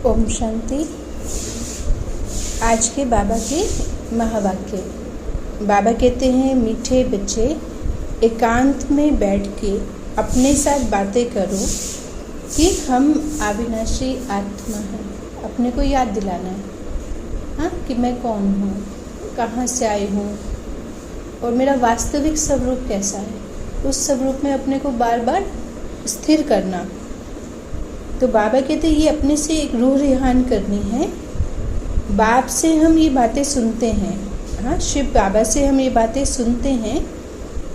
ओम शांति। आज के बाबा के महावाक्य। बाबा कहते हैं, मीठे बच्चे एकांत में बैठ के अपने साथ बातें करो कि हम अविनाशी आत्मा हैं। अपने को याद दिलाना है, हाँ, कि मैं कौन हूँ, कहाँ से आई हूँ और मेरा वास्तविक स्वरूप कैसा है। उस स्वरूप में अपने को बार बार स्थिर करना। तो बाबा कहते हैं ये अपने से एक रूह रिहान करनी है। बाप से हम ये बातें सुनते हैं, हाँ, शिव बाबा से हम ये बातें सुनते हैं।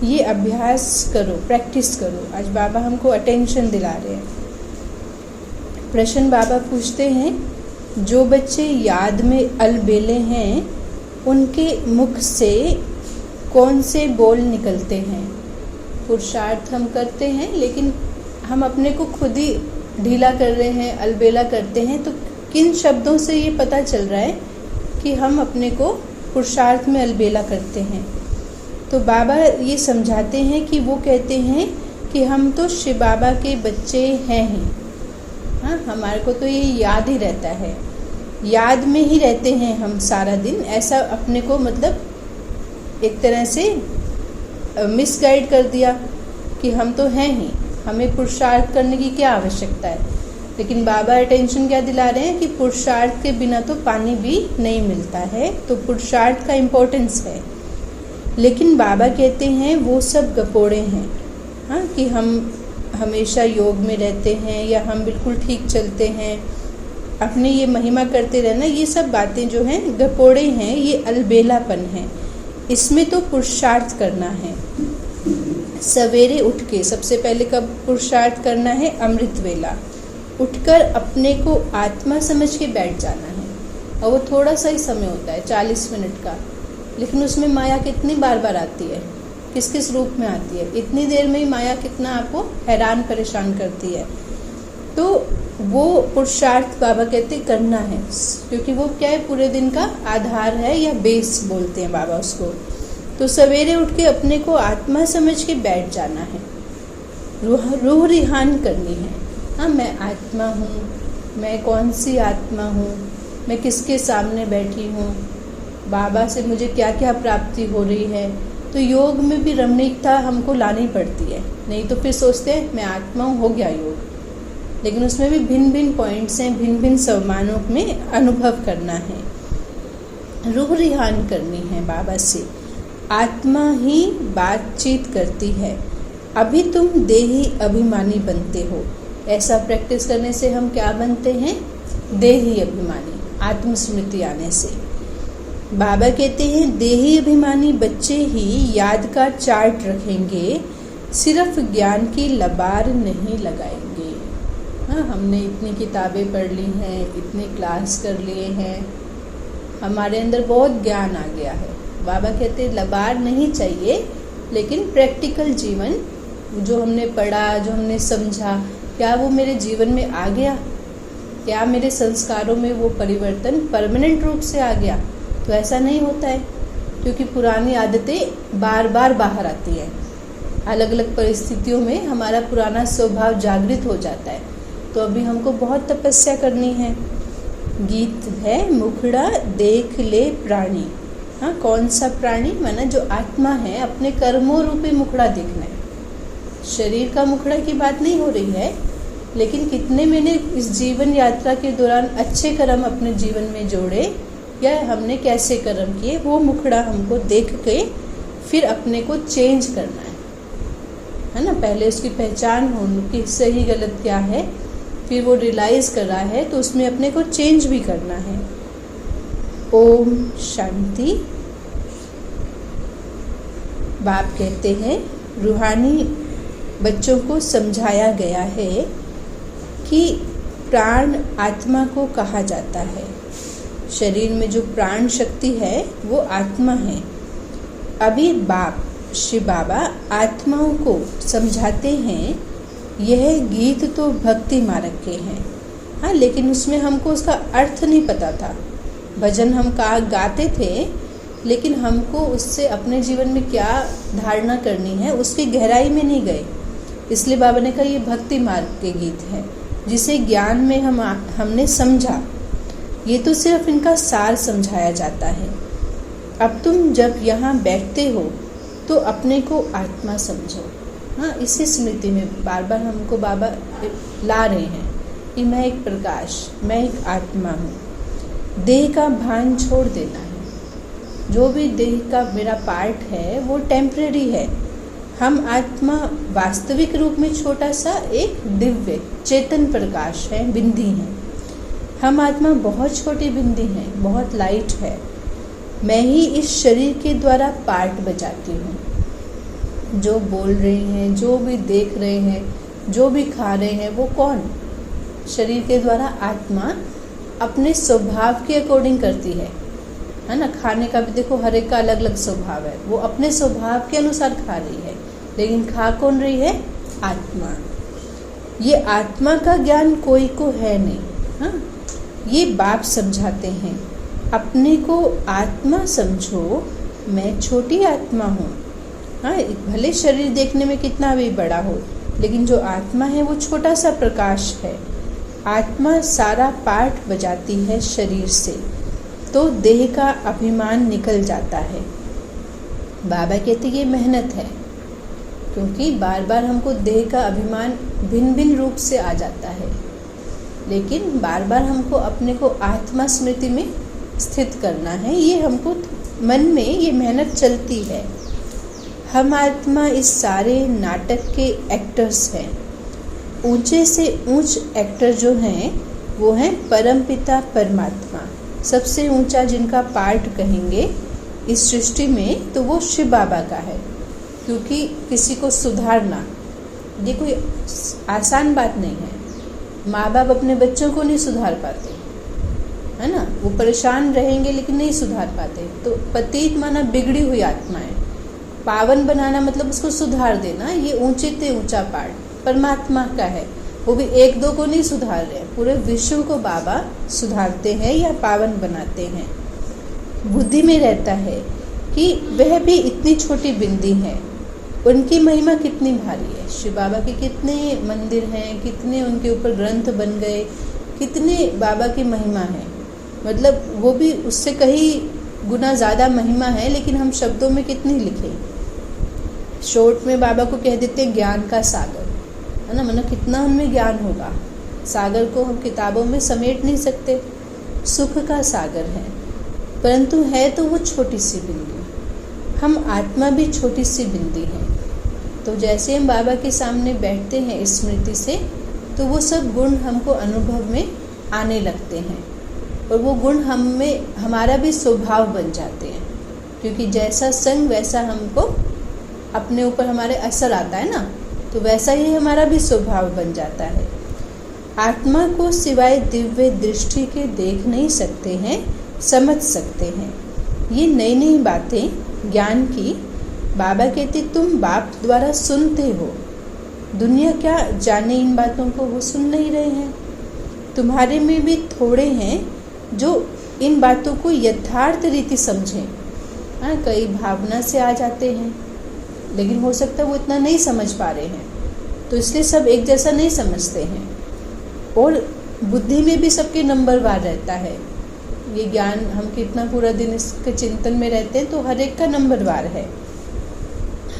ये अभ्यास करो, प्रैक्टिस करो। आज बाबा हमको अटेंशन दिला रहे हैं। प्रश्न बाबा पूछते हैं, जो बच्चे याद में अलबेले हैं उनके मुख से कौन से बोल निकलते हैं। पुरुषार्थ हम करते हैं लेकिन हम अपने को खुद ही ढीला कर रहे हैं, अलबेला करते हैं। तो किन शब्दों से ये पता चल रहा है कि हम अपने को पुरुषार्थ में अलबेला करते हैं। तो बाबा ये समझाते हैं कि वो कहते हैं कि हम तो शिव बाबा के बच्चे हैं ही, हाँ, हमारे को तो ये याद ही रहता है, याद में ही रहते हैं हम सारा दिन। ऐसा अपने को मतलब एक तरह से मिसगाइड कर दिया कि हम तो हैं ही, हमें पुरुषार्थ करने की क्या आवश्यकता है। लेकिन बाबा अटेंशन क्या दिला रहे हैं कि पुरुषार्थ के बिना तो पानी भी नहीं मिलता है, तो पुरुषार्थ का इम्पोर्टेंस है। लेकिन बाबा कहते हैं वो सब गपोड़े हैं, हाँ, कि हम हमेशा योग में रहते हैं या हम बिल्कुल ठीक चलते हैं, अपने ये महिमा करते रहना, ये सब बातें जो हैं गपोड़े हैं, ये अलबेलापन है। इसमें तो पुरुषार्थ करना है। सवेरे उठ के सबसे पहले कब पुरुषार्थ करना है? अमृत वेला। उठकर अपने को आत्मा समझ के बैठ जाना है। और वो थोड़ा सा ही समय होता है, 40 मिनट का, लेकिन उसमें माया कितनी बार बार आती है, किस किस रूप में आती है। इतनी देर में ही माया कितना आपको हैरान परेशान करती है। तो वो पुरुषार्थ बाबा कहते करना है, क्योंकि वो क्या है, पूरे दिन का आधार है या बेस बोलते हैं बाबा उसको। तो सवेरे उठ के अपने को आत्मा समझ के बैठ जाना है, रूह रिहान करनी है। हाँ, मैं आत्मा हूँ, मैं कौन सी आत्मा हूँ, मैं किसके सामने बैठी हूँ, बाबा से मुझे क्या क्या प्राप्ति हो रही है। तो योग में भी रमणीकता हमको लानी पड़ती है, नहीं तो फिर सोचते हैं मैं आत्मा हूँ, हो गया योग। लेकिन उसमें भी भिन्न भिन्न पॉइंट्स हैं, भिन्न भिन्न स्वमानों में अनुभव करना है, रूह रिहान करनी है बाबा से। आत्मा ही बातचीत करती है, अभी तुम देही अभिमानी बनते हो। ऐसा प्रैक्टिस करने से हम क्या बनते हैं? देही अभिमानी, आत्मस्मृति आने से। बाबा कहते हैं देही अभिमानी बच्चे ही याद का चार्ट रखेंगे, सिर्फ ज्ञान की लबार नहीं लगाएंगे। हाँ, हमने इतनी किताबें पढ़ ली हैं, इतने क्लास कर लिए हैं, हमारे अंदर बहुत ज्ञान आ गया है। बाबा कहते हैं लबार नहीं चाहिए, लेकिन प्रैक्टिकल जीवन जो हमने पढ़ा, जो हमने समझा, क्या वो मेरे जीवन में आ गया? क्या मेरे संस्कारों में वो परिवर्तन परमानेंट रूप से आ गया? तो ऐसा नहीं होता है, क्योंकि पुरानी आदतें बार बार बाहर आती हैं। अलग अलग परिस्थितियों में हमारा पुराना स्वभाव जागृत हो जाता है। तो अभी हमको बहुत तपस्या करनी है। गीत है, मुखड़ा देख ले प्राणी। हाँ, कौन सा प्राणी? माना जो आत्मा है, अपने कर्मों रूपी मुखड़ा देखना है। शरीर का मुखड़ा की बात नहीं हो रही है, लेकिन कितने मैंने इस जीवन यात्रा के दौरान अच्छे कर्म अपने जीवन में जोड़े, या हमने कैसे कर्म किए, वो मुखड़ा हमको देख के फिर अपने को चेंज करना है ना। पहले उसकी पहचान हो कि सही गलत क्या है, फिर वो रियलाइज कर रहा है तो उसमें अपने को चेंज भी करना है। ओम शांति। बाप कहते हैं रूहानी बच्चों को समझाया गया है कि प्राण आत्मा को कहा जाता है। शरीर में जो प्राण शक्ति है वो आत्मा है। अभी बाप शिव बाबा आत्माओं को समझाते हैं, यह गीत तो भक्ति मार्ग के हैं, हाँ, लेकिन उसमें हमको उसका अर्थ नहीं पता था। भजन हम गाते थे, लेकिन हमको उससे अपने जीवन में क्या धारणा करनी है उसकी गहराई में नहीं गए। इसलिए बाबा ने कहा ये भक्ति मार्ग के गीत हैं। जिसे ज्ञान में हमने समझा, ये तो सिर्फ इनका सार समझाया जाता है। अब तुम जब यहाँ बैठते हो तो अपने को आत्मा समझो। हाँ, इसी स्मृति में बार बार हमको बाबा ला रहे हैं कि मैं एक प्रकाश, मैं एक आत्मा हूँ। देह का भान छोड़ देना है। जो भी देह का मेरा पार्ट है वो टेम्परेरी है। हम आत्मा वास्तविक रूप में छोटा सा एक दिव्य चेतन प्रकाश है, बिंदी है। हम आत्मा बहुत छोटी बिंदी हैं, बहुत लाइट है। मैं ही इस शरीर के द्वारा पार्ट बजाती हूँ। जो बोल रहे हैं, जो भी देख रहे हैं, जो भी खा रहे हैं, वो कौन? शरीर के द्वारा आत्मा अपने स्वभाव के अकॉर्डिंग करती है ना। खाने का भी देखो, हर एक का अलग अलग स्वभाव है। वो अपने स्वभाव के अनुसार खा रही है, लेकिन खा कौन रही है? आत्मा। ये आत्मा का ज्ञान कोई को है नहीं। हाँ, ये बाप समझाते हैं, अपने को आत्मा समझो, मैं छोटी आत्मा हूँ। हाँ, भले शरीर देखने में कितना भी बड़ा हो, लेकिन जो आत्मा है वो छोटा सा प्रकाश है। आत्मा सारा पार्ट बजाती है शरीर से, तो देह का अभिमान निकल जाता है। बाबा कहते ये मेहनत है, क्योंकि बार बार हमको देह का अभिमान भिन्न भिन्न रूप से आ जाता है, लेकिन बार बार हमको अपने को आत्मा स्मृति में स्थित करना है। ये हमको मन में ये मेहनत चलती है। हम आत्मा इस सारे नाटक के एक्टर्स हैं। ऊंचे से ऊंच एक्टर जो हैं वो हैं परमपिता परमात्मा। सबसे ऊंचा जिनका पार्ट कहेंगे इस सृष्टि में तो वो शिव बाबा का है, क्योंकि किसी को सुधारना ये कोई आसान बात नहीं है। माँ बाप अपने बच्चों को नहीं सुधार पाते, है ना। वो परेशान रहेंगे लेकिन नहीं सुधार पाते। तो पतित माना बिगड़ी हुई आत्मा है। पावन बनाना मतलब उसको सुधार देना। ये ऊंचे से ऊंचा पार्ट परमात्मा का है। वो भी एक दो को नहीं सुधार रहे, पूरे विश्व को बाबा सुधारते हैं या पावन बनाते हैं। बुद्धि में रहता है कि वह भी इतनी छोटी बिंदी है, उनकी महिमा कितनी भारी है। शिव बाबा के कितने मंदिर हैं, कितने उनके ऊपर ग्रंथ बन गए, कितने बाबा की महिमा है। मतलब वो भी उससे कहीं गुना ज़्यादा महिमा है, लेकिन हम शब्दों में कितनी लिखें। शॉर्ट में बाबा को कह देते हैं ज्ञान का सागर, है ना। मतलब कितना उनमें ज्ञान होगा। सागर को हम किताबों में समेट नहीं सकते। सुख का सागर है, परंतु है तो वो छोटी सी बिंदी। हम आत्मा भी छोटी सी बिंदी है। तो जैसे हम बाबा के सामने बैठते हैं स्मृति से, तो वो सब गुण हमको अनुभव में आने लगते हैं, और वो गुण हम में हमारा भी स्वभाव बन जाते हैं। क्योंकि जैसा संग वैसा हमको अपने ऊपर हमारे असर आता है ना, तो वैसा ही हमारा भी स्वभाव बन जाता है। आत्मा को सिवाय दिव्य दृष्टि के देख नहीं सकते हैं, समझ सकते हैं। ये नई नई बातें ज्ञान की बाबा कहते तुम बाप द्वारा सुनते हो। दुनिया क्या जाने इन बातों को, वो सुन नहीं रहे हैं। तुम्हारे में भी थोड़े हैं जो इन बातों को यथार्थ रीति समझें। हाँ, कई भावना से आ जाते हैं, लेकिन हो सकता है वो इतना नहीं समझ पा रहे हैं, तो इसलिए सब एक जैसा नहीं समझते हैं। और बुद्धि में भी सबके नंबरवार रहता है। ये ज्ञान हम कितना पूरा दिन इसके चिंतन में रहते हैं, तो हर एक का नंबरवार है।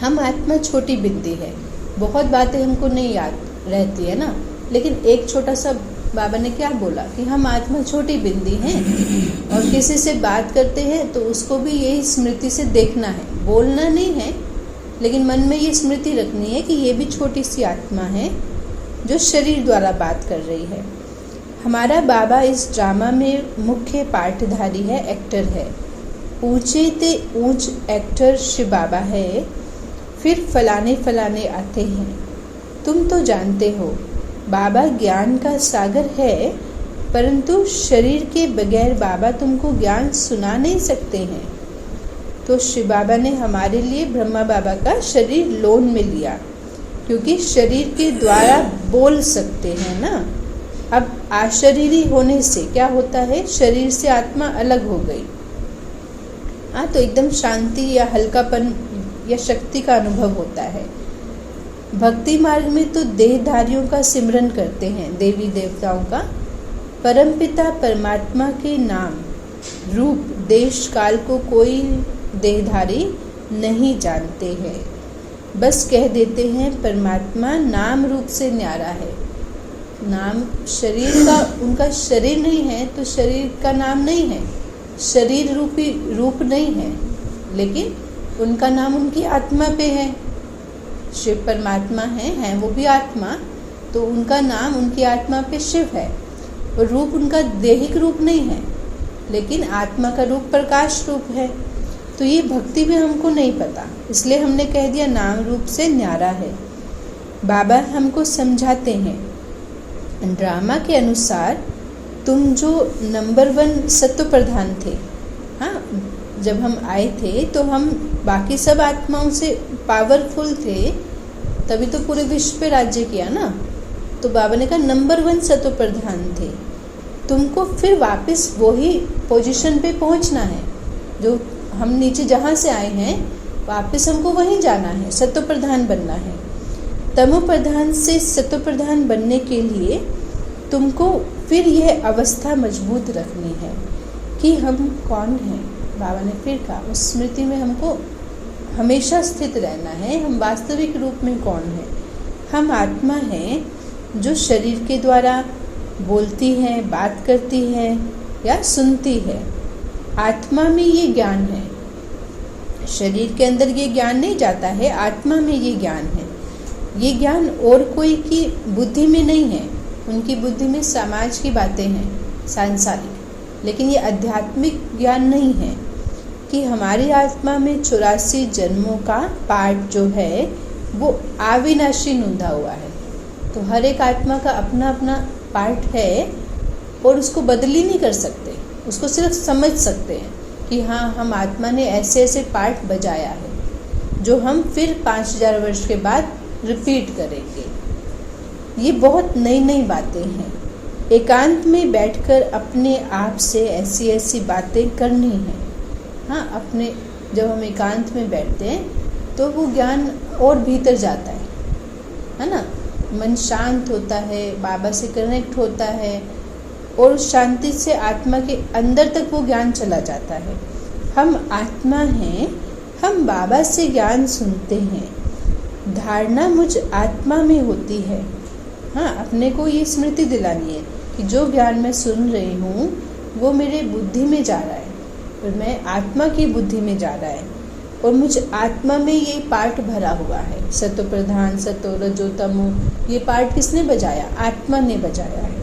हम आत्मा छोटी बिंदी है, बहुत बातें हमको नहीं याद रहती है ना, लेकिन एक छोटा सा बाबा ने क्या बोला कि हम आत्मा छोटी बिंदी हैं, और किसी से बात करते हैं तो उसको भी यही स्मृति से देखना है, बोलना नहीं है, लेकिन मन में ये स्मृति रखनी है कि ये भी छोटी सी आत्मा है जो शरीर द्वारा बात कर रही है। हमारा बाबा इस ड्रामा में मुख्य पाठधारी है, एक्टर है। ऊंचे ते ऊंच एक्टर शिव बाबा है, फिर फलाने फलाने आते हैं। तुम तो जानते हो बाबा ज्ञान का सागर है, परंतु शरीर के बगैर बाबा तुमको ज्ञान सुना नहीं सकते हैं। तो शिव बाबा ने हमारे लिए ब्रह्मा बाबा का शरीर लोन में लिया, क्योंकि शरीर के द्वारा बोल सकते हैं ना। अब अशरीरी होने से क्या होता है, शरीर से आत्मा अलग हो गई। हाँ, तो एकदम शांति या हल्कापन या शक्ति का अनुभव होता है। भक्ति मार्ग में तो देहधारियों का सिमरन करते हैं, देवी देवताओं का। परमपिता परमात्मा के नाम, रूप, देश, काल को कोई देहधारी नहीं जानते हैं। बस कह देते हैं परमात्मा नाम रूप से न्यारा है। नाम शरीर का, उनका शरीर नहीं है तो शरीर का नाम नहीं है, शरीर रूपी रूप नहीं है, लेकिन उनका नाम उनकी आत्मा पे है। शिव परमात्मा है वो भी आत्मा, तो उनका नाम उनकी आत्मा पे शिव है। और रूप उनका देहिक रूप नहीं है, लेकिन आत्मा का रूप प्रकाश रूप है। तो ये भक्ति में हमको नहीं पता, इसलिए हमने कह दिया नाम रूप से न्यारा है। बाबा हमको समझाते हैं, ड्रामा के अनुसार तुम जो नंबर 1 सत्व प्रधान थे, हाँ, जब हम आए थे तो हम बाकी सब आत्माओं से पावरफुल थे, तभी तो पूरे विश्व पे राज्य किया ना। तो बाबा ने कहा नंबर 1 सत्व प्रधान थे, तुमको फिर वापस वही पोजीशन पे पहुंचना है जो हम नीचे जहाँ से आए हैं, वापस हमको वहीं जाना है, सत्व प्रधान बनना है। तमो प्रधान से सत्व प्रधान बनने के लिए तुमको फिर यह अवस्था मजबूत रखनी है कि हम कौन हैं। बाबा ने फिर कहा उस स्मृति में हमको हमेशा स्थित रहना है, हम वास्तविक रूप में कौन हैं। हम आत्मा हैं जो शरीर के द्वारा बोलती है, बात करती है या सुनती है। आत्मा में ये ज्ञान है, शरीर के अंदर ये ज्ञान नहीं जाता है, आत्मा में ये ज्ञान है। ये ज्ञान और कोई की बुद्धि में नहीं है, उनकी बुद्धि में समाज की बातें हैं, सांसारिक, लेकिन ये आध्यात्मिक ज्ञान नहीं है कि हमारी आत्मा में 84 जन्मों का पार्ट जो है वो अविनाशी नूंधा हुआ है। तो हर एक आत्मा का अपना अपना पार्ट है और उसको बदल ही नहीं कर सकते, उसको सिर्फ समझ सकते हैं कि हाँ, हम आत्मा ने ऐसे ऐसे पार्ट बजाया है जो हम फिर 5000 वर्ष के बाद रिपीट करेंगे। ये बहुत नई नई बातें हैं। एकांत में बैठकर अपने आप से ऐसी ऐसी बातें करनी है। हाँ, अपने जब हम एकांत में बैठते हैं तो वो ज्ञान और भीतर जाता है ना। मन शांत होता है, बाबा से कनेक्ट होता है और उस शांति से आत्मा के अंदर तक वो ज्ञान चला जाता है। हम आत्मा हैं, हम बाबा से ज्ञान सुनते हैं, धारणा मुझ आत्मा में होती है। हाँ, अपने को ये स्मृति दिलानी है कि जो ज्ञान मैं सुन रही हूँ वो मेरे बुद्धि में जा रहा है और मैं आत्मा की बुद्धि में जा रहा है और मुझ आत्मा में ये पार्ट भरा हुआ है। सत्व प्रधान, सत्व, रजो, तमो, ये पार्ट किसने बजाया? आत्मा ने बजाया है,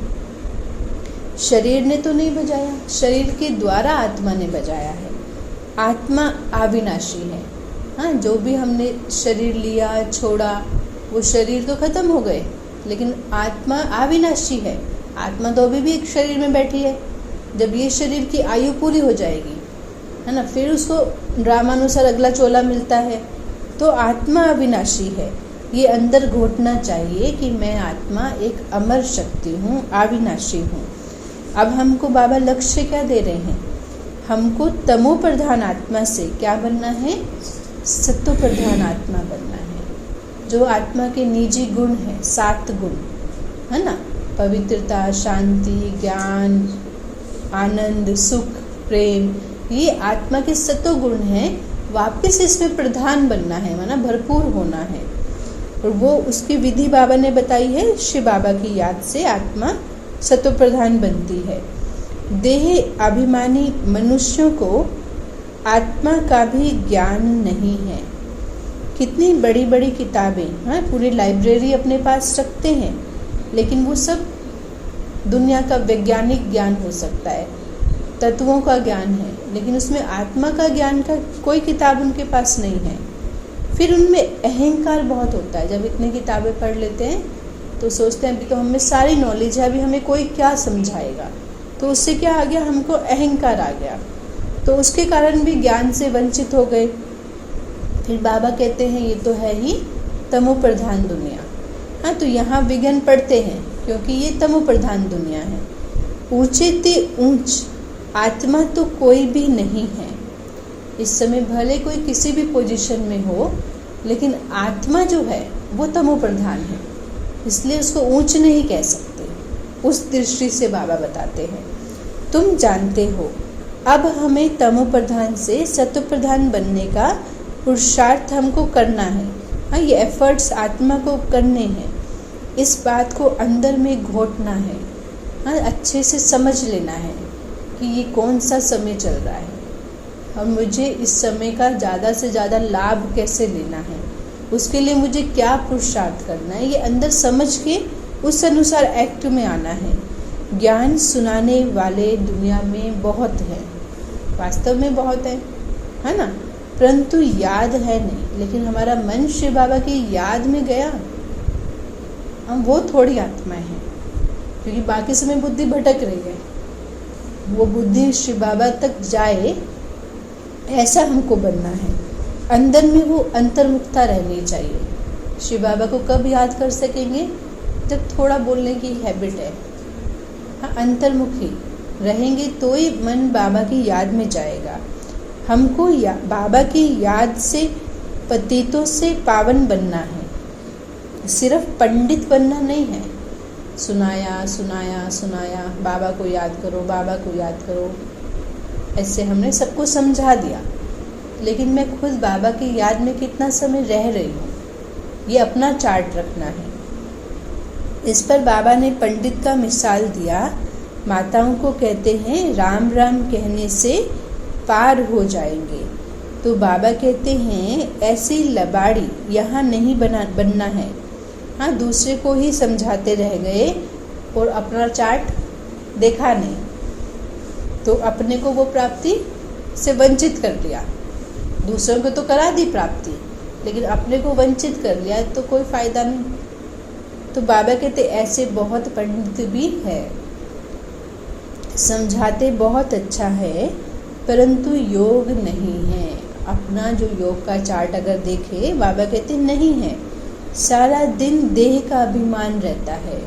शरीर ने तो नहीं बजाया, शरीर के द्वारा आत्मा ने बजाया है। आत्मा अविनाशी है। हाँ, जो भी हमने शरीर लिया, छोड़ा, वो शरीर तो खत्म हो गए, लेकिन आत्मा अविनाशी है। आत्मा तो अभी भी एक शरीर में बैठी है। जब ये शरीर की आयु पूरी हो जाएगी, है ना, फिर उसको ड्रामानुसार अगला चोला मिलता है। तो आत्मा अविनाशी है। ये अंदर घोटना चाहिए कि मैं आत्मा एक अमर शक्ति हूँ, अविनाशी हूँ। अब हमको बाबा लक्ष्य क्या दे रहे हैं? हमको तमो प्रधान आत्मा से क्या बनना है? सत्व प्रधान आत्मा बनना है। जो आत्मा के निजी गुण है, 7 गुण, है ना, पवित्रता, शांति, ज्ञान, आनंद, सुख, प्रेम, ये आत्मा के सत्व गुण हैं। वापस इसमें प्रधान बनना है, माना भरपूर होना है। और वो उसकी विधि बाबा ने बताई है। शिव बाबा की याद से आत्मा सत्व प्रधान बनती है। देह अभिमानी मनुष्यों को आत्मा का भी ज्ञान नहीं है। कितनी बड़ी बड़ी किताबें, हाँ, पूरी लाइब्रेरी अपने पास रखते हैं, लेकिन वो सब दुनिया का वैज्ञानिक ज्ञान हो सकता है, तत्वों का ज्ञान है, लेकिन उसमें आत्मा का ज्ञान का कोई किताब उनके पास नहीं है। फिर उनमें अहंकार बहुत होता है। जब इतनी किताबें पढ़ लेते हैं तो सोचते हैं अभी तो हमें सारी नॉलेज है, अभी हमें कोई क्या समझाएगा। तो उससे क्या आ गया? हमको अहंकार आ गया, तो उसके कारण भी ज्ञान से वंचित हो गए। फिर बाबा कहते हैं ये तो है ही तमो प्रधान दुनिया। हाँ, तो यहाँ विज्ञान पढ़ते हैं क्योंकि ये तमो प्रधान दुनिया है। ऊंचे ते ऊंच आत्मा तो कोई भी नहीं है। इस समय भले कोई किसी भी पोजीशन में हो, लेकिन आत्मा जो है वो तमो प्रधान है, इसलिए उसको ऊंच नहीं कह सकते। उस दृष्टि से बाबा बताते हैं, तुम जानते हो अब हमें तमो प्रधान से सत्व प्रधान बनने का पुरुषार्थ हमको करना है। हाँ, ये एफर्ट्स आत्मा को करने हैं, इस बात को अंदर में घोटना है। हाँ, अच्छे से समझ लेना है कि ये कौन सा समय चल रहा है और मुझे इस समय का ज़्यादा से ज़्यादा लाभ कैसे लेना है, उसके लिए मुझे क्या पुरुषार्थ करना है, ये अंदर समझ के उस अनुसार एक्ट में आना है। ज्ञान सुनाने वाले दुनिया में बहुत हैं, वास्तव में बहुत है ना, परंतु याद है नहीं। लेकिन हमारा मन शिव बाबा की याद में गया, हम वो थोड़ी आत्माएं हैं, क्योंकि बाकी समय बुद्धि भटक रही है। वो बुद्धि शिव बाबा तक जाए ऐसा हमको बनना है। अंदर में वो अंतर्मुखता रहनी चाहिए। शिव बाबा को कब याद कर सकेंगे? जब थोड़ा बोलने की हैबिट है। हाँ, अंतर्मुखी रहेंगे तो ही मन बाबा की याद में जाएगा। हमको बाबा की याद से पतितों से पावन बनना है, सिर्फ पंडित बनना नहीं है। सुनाया सुनाया सुनाया, बाबा को याद करो, बाबा को याद करो, ऐसे हमने सबको समझा दिया, लेकिन मैं खुद बाबा की याद में कितना समय रह रही हूँ, ये अपना चार्ट रखना है। इस पर बाबा ने पंडित का मिसाल दिया। माताओं को कहते हैं राम राम कहने से पार हो जाएंगे, तो बाबा कहते हैं ऐसी लबाड़ी यहाँ नहीं बनना है। हाँ, दूसरे को ही समझाते रह गए और अपना चार्ट देखा नहीं, तो अपने को वो प्राप्ति से वंचित कर लिया। दूसरों को तो करा दी प्राप्ति, लेकिन अपने को वंचित कर लिया तो कोई फायदा नहीं। तो बाबा कहते ऐसे बहुत पंडित भी है, समझाते बहुत अच्छा है, परंतु योग नहीं है। अपना जो योग का चार्ट अगर देखे, बाबा कहते नहीं है, सारा दिन देह का अभिमान रहता है।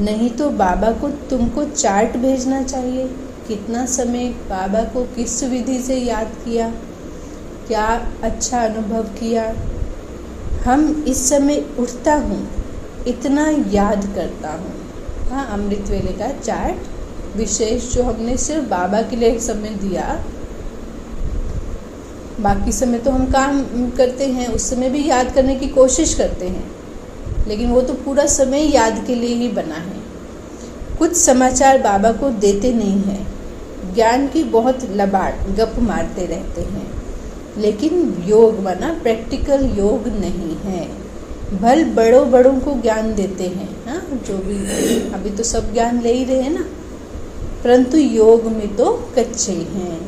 नहीं तो बाबा को तुमको चार्ट भेजना चाहिए, कितना समय बाबा को किस विधि से याद किया, क्या अच्छा अनुभव किया। हम इस समय उठता हूँ, इतना याद करता हूँ। हाँ, अमृत वेले का चार्ट विशेष जो हमने सिर्फ बाबा के लिए समय दिया, बाकी समय तो हम काम करते हैं, उस समय भी याद करने की कोशिश करते हैं, लेकिन वो तो पूरा समय याद के लिए ही बना है। कुछ समाचार बाबा को देते नहीं हैं, ज्ञान की बहुत लबाड़ गप मारते रहते हैं, लेकिन योग माना प्रैक्टिकल योग नहीं है। भल बड़ों को ज्ञान देते हैं, हाँ, जो भी अभी तो सब ज्ञान ले ही रहे हैं ना, परंतु योग में तो कच्चे हैं।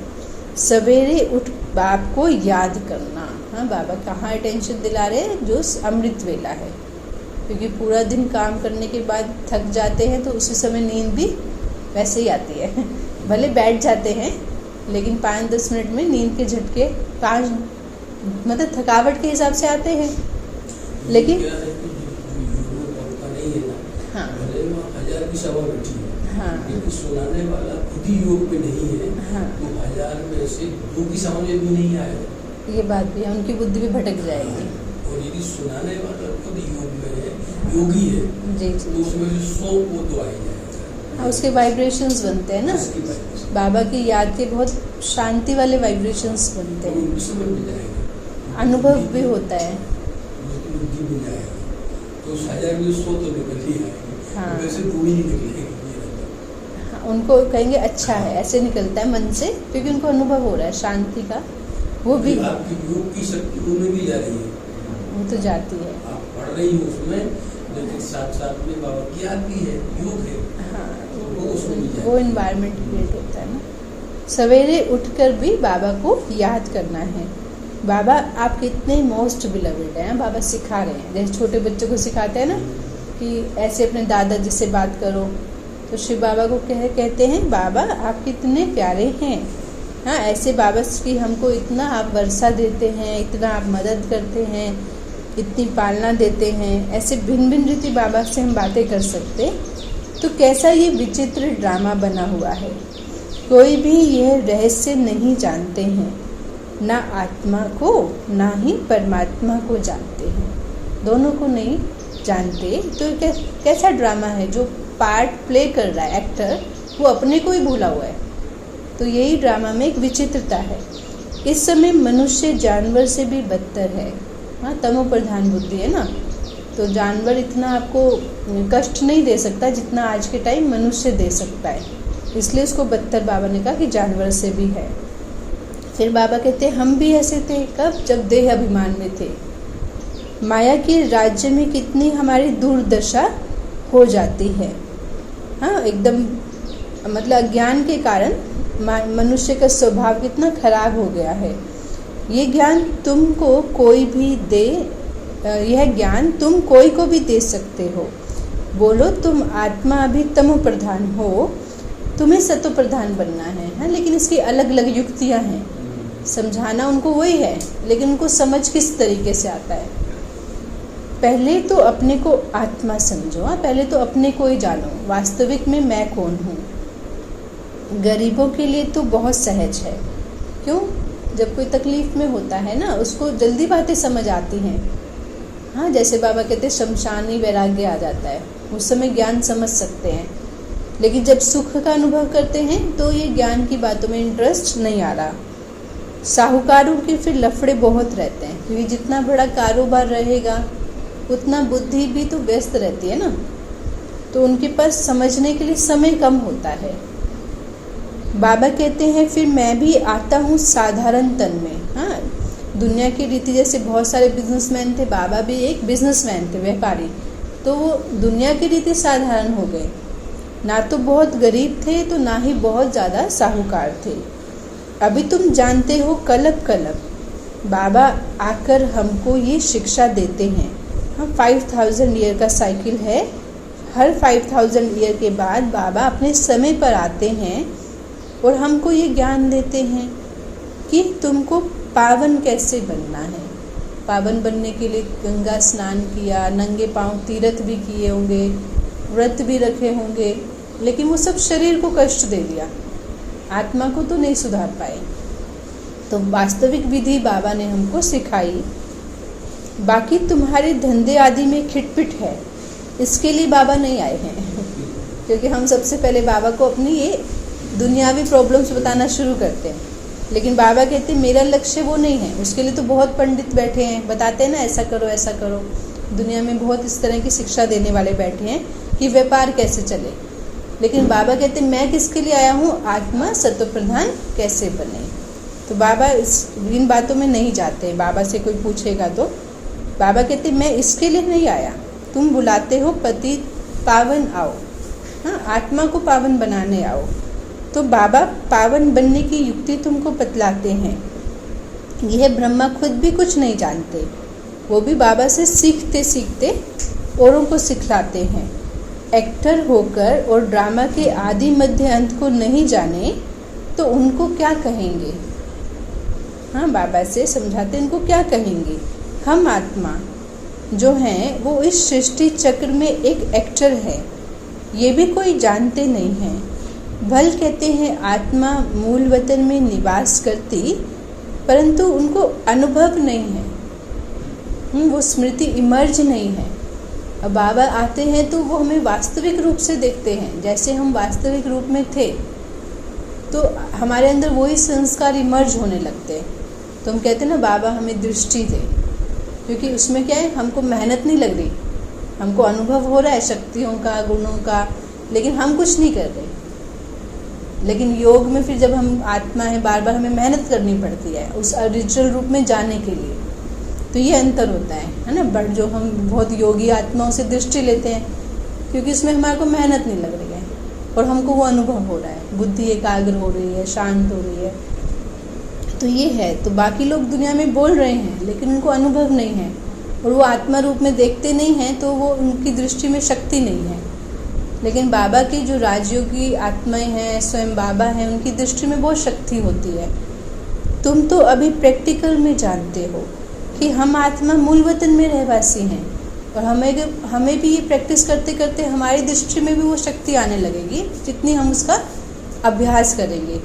सवेरे उठ बाप को याद करना। हाँ, बाबा कहाँ अटेंशन दिला रहे हैं? जो अमृत वेला है, क्योंकि पूरा दिन काम करने के बाद थक जाते हैं तो उसी समय नींद भी वैसे ही आती है। भले बैठ जाते हैं, लेकिन 5-10 मिनट में नींद के झटके 5 मतलब थकावट के हिसाब से आते हैं, लेकिन हाँ हाँ सुनाने वाला खुद ही योग में नहीं है। हाँ, तो 1000 में से 2 की समझ में भी नहीं आएगा। ये बात भी है, उनकी बुद्धि भी भटक जाएगी। और यदि सुनाने वाला खुद योग में है, योगी है, जी तो उसमें जो 100 वो तो आ ही जाएगा। हाँ, उसके वाइब्रेशंस बनते हैं ना, बाबा की याद के बहुत शांति वाले वाइब्रेशंस बनते हैं, अनुभव भी होता है। तो 1000 में 100 तो निकल ही आएगी। हाँ, वैसे पूरी नहीं निकलेगी। उनको कहेंगे अच्छा है, ऐसे निकलता है मन से, क्योंकि उनको अनुभव हो रहा है शांति का। वो भी आपकी योग की शक्ति उनमें भी जा रही है, वो तो जाती है। आप पढ़ रही हो उसमें, लेकिन साथ में बाबा की याद भी है, योग है। हाँ, तो वो उसमें भी वो इन्वायरमेंट क्रिएट होता है ना। सवेरे उठकर भी बाबा को याद करना है। बाबा आप कितने मोस्ट बिलवेड हैं, बाबा सिखा रहे हैं। जैसे छोटे बच्चों को सिखाते हैं ना कि ऐसे अपने दादाजी से बात करो, तो शिव बाबा को कहते हैं बाबा आप कितने प्यारे हैं। हाँ, ऐसे बाबा की हमको इतना आप वर्षा देते हैं, इतना आप मदद करते हैं, इतनी पालना देते हैं। ऐसे भिन्न भिन्न रीति बाबा से हम बातें कर सकते। तो कैसा ये विचित्र ड्रामा बना हुआ है। कोई भी यह रहस्य नहीं जानते हैं, ना आत्मा को ना ही परमात्मा को जानते हैं। दोनों को नहीं जानते। तो कैसा ड्रामा है, जो पार्ट प्ले कर रहा है एक्टर वो अपने को ही भूला हुआ है। तो यही ड्रामा में एक विचित्रता है। इस समय मनुष्य जानवर से भी बदतर है। हाँ, तमो प्रधान बुद्धि है ना, तो जानवर इतना आपको कष्ट नहीं दे सकता जितना आज के टाइम मनुष्य दे सकता है, इसलिए उसको बदतर बाबा ने कहा कि जानवर से भी है। फिर बाबा कहते हम भी ऐसे थे, कब? जब देह अभिमान में थे। माया के राज्य में कितनी हमारी दुर्दशा हो जाती है। हाँ, एकदम मतलब अज्ञान के कारण मनुष्य का स्वभाव कितना खराब हो गया है। ये ज्ञान तुमको कोई भी दे, यह ज्ञान तुम कोई को भी दे सकते हो। बोलो तुम आत्मा अभी तमो प्रधान हो, तुम्हें सतो प्रधान बनना है। हाँ, लेकिन इसकी अलग अलग युक्तियाँ हैं। समझाना उनको वही है, लेकिन उनको समझ किस तरीके से आता है। पहले तो अपने को आत्मा समझो। हाँ, पहले तो अपने को ही जानो, वास्तविक में मैं कौन हूँ। गरीबों के लिए तो बहुत सहज है। क्यों? जब कोई तकलीफ में होता है ना, उसको जल्दी बातें समझ आती हैं। हाँ, जैसे बाबा कहते हैं शमशानी वैराग्य आ जाता है, उस समय ज्ञान समझ सकते हैं। लेकिन जब सुख का अनुभव करते हैं तो ये ज्ञान की बातों में इंटरेस्ट नहीं आ रहा। साहूकारों के फिर लफड़े बहुत रहते हैं, क्योंकि जितना बड़ा कारोबार रहेगा उतना बुद्धि भी तो व्यस्त रहती है ना, तो उनके पास समझने के लिए समय कम होता है। बाबा कहते हैं फिर मैं भी आता हूँ साधारण तन में। हाँ, दुनिया की रीति जैसे बहुत सारे बिजनेसमैन थे, बाबा भी एक बिजनेसमैन थे, व्यापारी, तो वो दुनिया की रीति साधारण हो गए। ना तो बहुत गरीब थे तो ना ही बहुत ज़्यादा साहूकार थे। अभी तुम जानते हो कलब कलब बाबा आकर हमको ये शिक्षा देते हैं। हाँ, 5000 ईयर का साइकिल है। हर 5000 ईयर के बाद बाबा अपने समय पर आते हैं और हमको ये ज्ञान देते हैं कि तुमको पावन कैसे बनना है। पावन बनने के लिए गंगा स्नान किया, नंगे पांव तीर्थ भी किए होंगे, व्रत भी रखे होंगे, लेकिन वो सब शरीर को कष्ट दे दिया, आत्मा को तो नहीं सुधार पाए। तो वास्तविक विधि बाबा ने हमको सिखाई। बाकी तुम्हारे धंधे आदि में खिटपिट है, इसके लिए बाबा नहीं आए हैं क्योंकि हम सबसे पहले बाबा को अपनी ये दुनियावी प्रॉब्लम्स बताना शुरू करते हैं। लेकिन बाबा कहते हैं मेरा लक्ष्य वो नहीं है। उसके लिए तो बहुत पंडित बैठे हैं, बताते हैं ना ऐसा करो ऐसा करो। दुनिया में बहुत इस तरह की शिक्षा देने वाले बैठे हैं कि व्यापार कैसे चले। लेकिन बाबा कहते हैं मैं किसके लिए आया हूँ, आत्मा सत्वप्रधान कैसे बने। तो बाबा इन बातों में नहीं जाते। बाबा से कोई पूछेगा तो बाबा कहते मैं इसके लिए नहीं आया, तुम बुलाते हो पति पावन आओ। हाँ, आत्मा को पावन बनाने आओ। तो बाबा पावन बनने की युक्ति तुमको बतलाते हैं। यह ब्रह्मा खुद भी कुछ नहीं जानते, वो भी बाबा से सीखते सीखते औरों को सिखलाते हैं। एक्टर होकर और ड्रामा के आदि मध्य अंत को नहीं जाने तो उनको क्या कहेंगे। हाँ, बाबा से समझाते उनको क्या कहेंगे। हम आत्मा जो हैं वो इस सृष्टि चक्र में एक एक्टर है, ये भी कोई जानते नहीं हैं। भल कहते हैं आत्मा मूल वतन में निवास करती, परंतु उनको अनुभव नहीं है। वो स्मृति इमर्ज नहीं है। अब बाबा आते हैं तो वो हमें वास्तविक रूप से देखते हैं, जैसे हम वास्तविक रूप में थे तो हमारे अंदर वही संस्कार इमर्ज होने लगते हैं। तो हम कहते हैं ना बाबा हमें दृष्टि दे, क्योंकि उसमें क्या है, हमको मेहनत नहीं लग रही, हमको अनुभव हो रहा है शक्तियों का, गुणों का, लेकिन हम कुछ नहीं कर रहे। लेकिन योग में फिर जब हम आत्मा है, बार बार हमें मेहनत करनी पड़ती है उस ओरिजिनल रूप में जाने के लिए। तो ये अंतर होता है ना। बट जो हम बहुत योगी आत्माओं से दृष्टि लेते हैं, क्योंकि उसमें हमारे को मेहनत नहीं लग रही है और हमको वो अनुभव हो रहा है, बुद्धि एकाग्र हो रही है, शांत हो रही है। तो ये है। तो बाकी लोग दुनिया में बोल रहे हैं लेकिन उनको अनुभव नहीं है और वो आत्मा रूप में देखते नहीं हैं, तो वो उनकी दृष्टि में शक्ति नहीं है। लेकिन बाबा की जो राजयोगी आत्माएं हैं, स्वयं बाबा हैं, उनकी दृष्टि में बहुत शक्ति होती है। तुम तो अभी प्रैक्टिकल में जानते हो कि हम आत्मा मूल वतन में रहवासी हैं और हमें भी ये प्रैक्टिस करते करते हमारी दृष्टि में भी वो शक्ति आने लगेगी जितनी हम उसका अभ्यास करेंगे।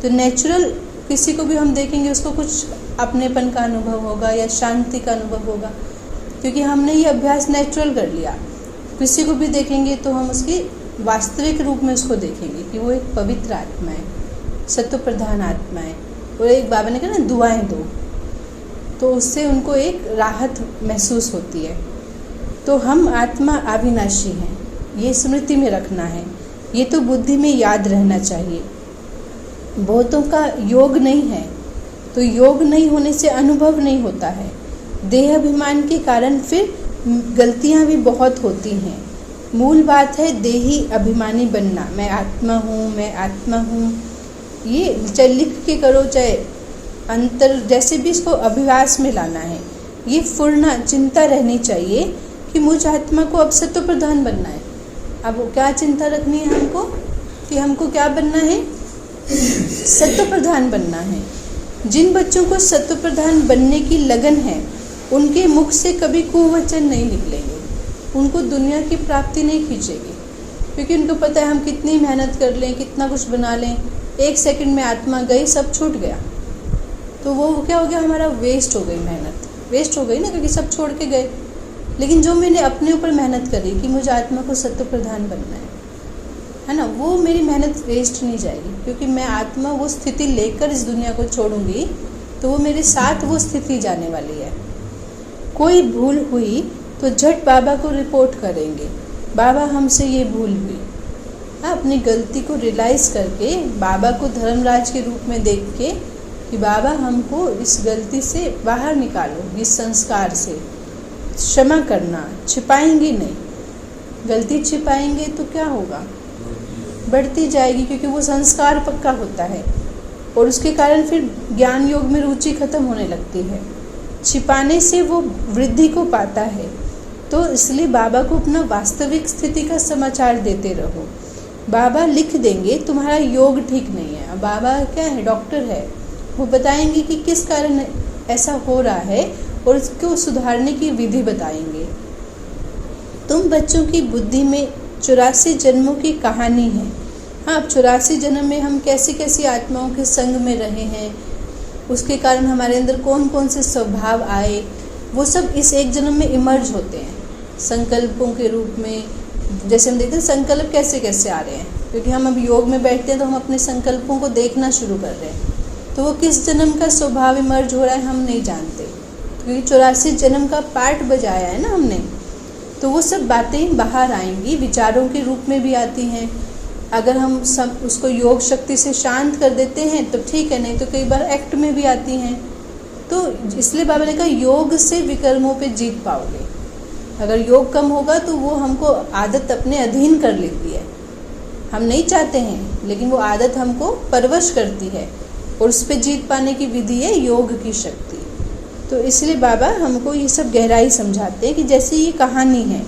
तो नेचुरल किसी को भी हम देखेंगे उसको कुछ अपनेपन का अनुभव होगा या शांति का अनुभव होगा। क्योंकि हमने ये अभ्यास नेचुरल कर लिया। किसी को भी देखेंगे तो हम उसकी वास्तविक रूप में उसको देखेंगे कि वो एक पवित्र आत्मा है, सत्व प्रधान आत्मा है। और एक बाबा ने कहा ना, दुआएं दो, तो उससे उनको एक राहत महसूस होती है। तो हम आत्मा अविनाशी हैं, ये स्मृति में रखना है, ये तो बुद्धि में याद रहना चाहिए। बहुतों का योग नहीं है, तो योग नहीं होने से अनुभव नहीं होता है। देह अभिमान के कारण फिर गलतियां भी बहुत होती हैं। मूल बात है देही अभिमानी बनना, मैं आत्मा हूँ, मैं आत्मा हूँ। ये चाहे लिख के करो, चाहे अंतर, जैसे भी इसको अभ्यास में लाना है। ये फुरना चिंता रहनी चाहिए कि मुझ आत्मा को अब सत्व प्रधान बनना है। अब क्या चिंता रखनी है हमको कि हमको क्या बनना है, सत्व प्रधान बनना है। जिन बच्चों को सत्व प्रधान बनने की लगन है, उनके मुख से कभी कुवचन नहीं निकलेंगे, उनको दुनिया की प्राप्ति नहीं खींचेगी, क्योंकि उनको पता है हम कितनी मेहनत कर लें, कितना कुछ बना लें, 1 सेकंड में आत्मा गई, सब छूट गया। तो वो क्या हो गया, हमारा वेस्ट हो गई, मेहनत वेस्ट हो गई ना, क्योंकि सब छोड़ के गए। लेकिन जो मैंने अपने ऊपर मेहनत करी कि मुझे आत्मा को सत्व प्रधान बनना है ना, वो मेरी मेहनत वेस्ट नहीं जाएगी, क्योंकि मैं आत्मा वो स्थिति लेकर इस दुनिया को छोड़ूंगी, तो वो मेरे साथ वो स्थिति जाने वाली है। कोई भूल हुई तो झट बाबा को रिपोर्ट करेंगे, बाबा हमसे ये भूल हुई। अपनी गलती को रियलाइज़ करके बाबा को धर्मराज के रूप में देख के कि बाबा हमको इस गलती से बाहर निकालो, इस संस्कार से क्षमा करना। छिपाएंगे नहीं, गलती छिपाएंगे तो क्या होगा, बढ़ती जाएगी, क्योंकि वो संस्कार पक्का होता है और उसके कारण फिर ज्ञान योग में रुचि खत्म होने लगती है। छिपाने से वो वृद्धि को पाता है। तो इसलिए बाबा को अपना वास्तविक स्थिति का समाचार देते रहो। बाबा लिख देंगे तुम्हारा योग ठीक नहीं है। बाबा क्या है, डॉक्टर है, वो बताएंगे कि किस कारण ऐसा हो रहा है और उसको सुधारने की विधि बताएंगे। तुम बच्चों की बुद्धि में 84 जन्मों की कहानी है। हाँ, अब 84 जन्म में हम कैसी कैसी आत्माओं के संग में रहे हैं, उसके कारण हमारे अंदर कौन कौन से स्वभाव आए, वो सब इस एक जन्म में इमर्ज होते हैं संकल्पों के रूप में। जैसे हम देखते हैं संकल्प कैसे कैसे आ रहे हैं, क्योंकि हम अब योग में बैठते हैं तो हम अपने संकल्पों को देखना शुरू कर रहे हैं। तो वो किस जन्म का स्वभाव इमर्ज हो रहा है हम नहीं जानते, क्योंकि 84 जन्म का पार्ट बजाया है ना हमने। तो वो सब बातें बाहर आएंगी, विचारों के रूप में भी आती हैं। अगर हम सब उसको योग शक्ति से शांत कर देते हैं तो ठीक है, नहीं तो कई बार एक्ट में भी आती हैं। तो इसलिए बाबा ने कहा योग से विकर्मों पे जीत पाओगे। अगर योग कम होगा तो वो हमको आदत अपने अधीन कर लेती है, हम नहीं चाहते हैं, लेकिन वो आदत हमको परवश करती है और उस पर जीत पाने की विधि है योग की शक्ति। तो इसलिए बाबा हमको ये सब गहराई समझाते हैं कि जैसे ये कहानी है,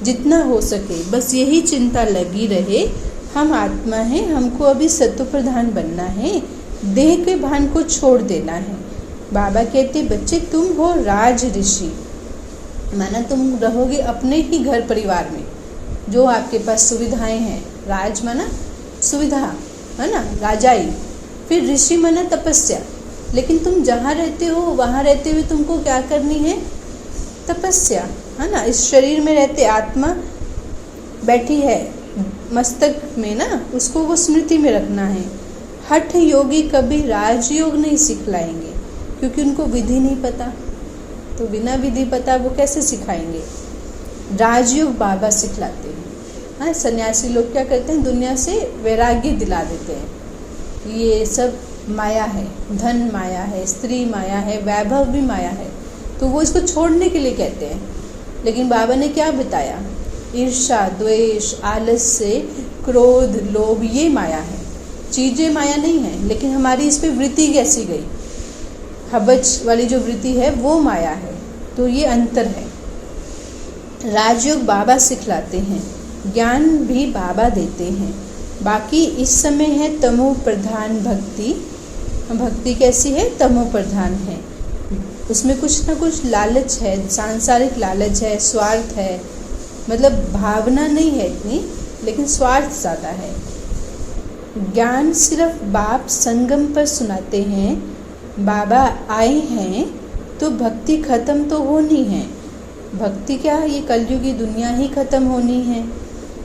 जितना हो सके बस यही चिंता लगी रहे, हम आत्मा हैं, हमको अभी सत्व प्रधान बनना है, देह के भान को छोड़ देना है। बाबा कहते बच्चे तुम हो राज ऋषि, माना तुम रहोगे अपने ही घर परिवार में जो आपके पास सुविधाएं हैं। राज माना सुविधा है ना, राजाई। फिर ऋषि माना तपस्या। लेकिन तुम जहाँ रहते हो वहाँ रहते हुए तुमको क्या करनी है, तपस्या है ना। इस शरीर में रहते आत्मा बैठी है मस्तक में ना, उसको वो स्मृति में रखना है। हठ योगी कभी राजयोग नहीं सिखलाएंगे, क्योंकि उनको विधि नहीं पता, तो बिना विधि पता वो कैसे सिखाएंगे। राजयोग बाबा सिखलाते हैं। हाँ, सन्यासी लोग क्या करते हैं, दुनिया से वैराग्य दिला देते हैं। ये सब माया है, धन माया है, स्त्री माया है, वैभव भी माया है, तो वो इसको छोड़ने के लिए कहते हैं। लेकिन बाबा ने क्या बताया, ईर्ष्या, द्वेष, आलस्य, क्रोध, लोभ ये माया है, चीज़ें माया नहीं है। लेकिन हमारी इस पर वृत्ति कैसी गई, हबच वाली जो वृत्ति है वो माया है। तो ये अंतर है। राजयोग बाबा सिखलाते हैं, ज्ञान भी बाबा देते हैं। बाकी इस समय है तमो प्रधान भक्ति। भक्ति कैसी है, तमो प्रधान है। उसमें कुछ ना कुछ लालच है, सांसारिक लालच है, स्वार्थ है, मतलब भावना नहीं है इतनी, लेकिन स्वार्थ ज़्यादा है। ज्ञान सिर्फ बाप संगम पर सुनाते हैं। बाबा आए हैं तो भक्ति खत्म तो होनी है, भक्ति क्या है, ये कलयुगी दुनिया ही खत्म होनी है।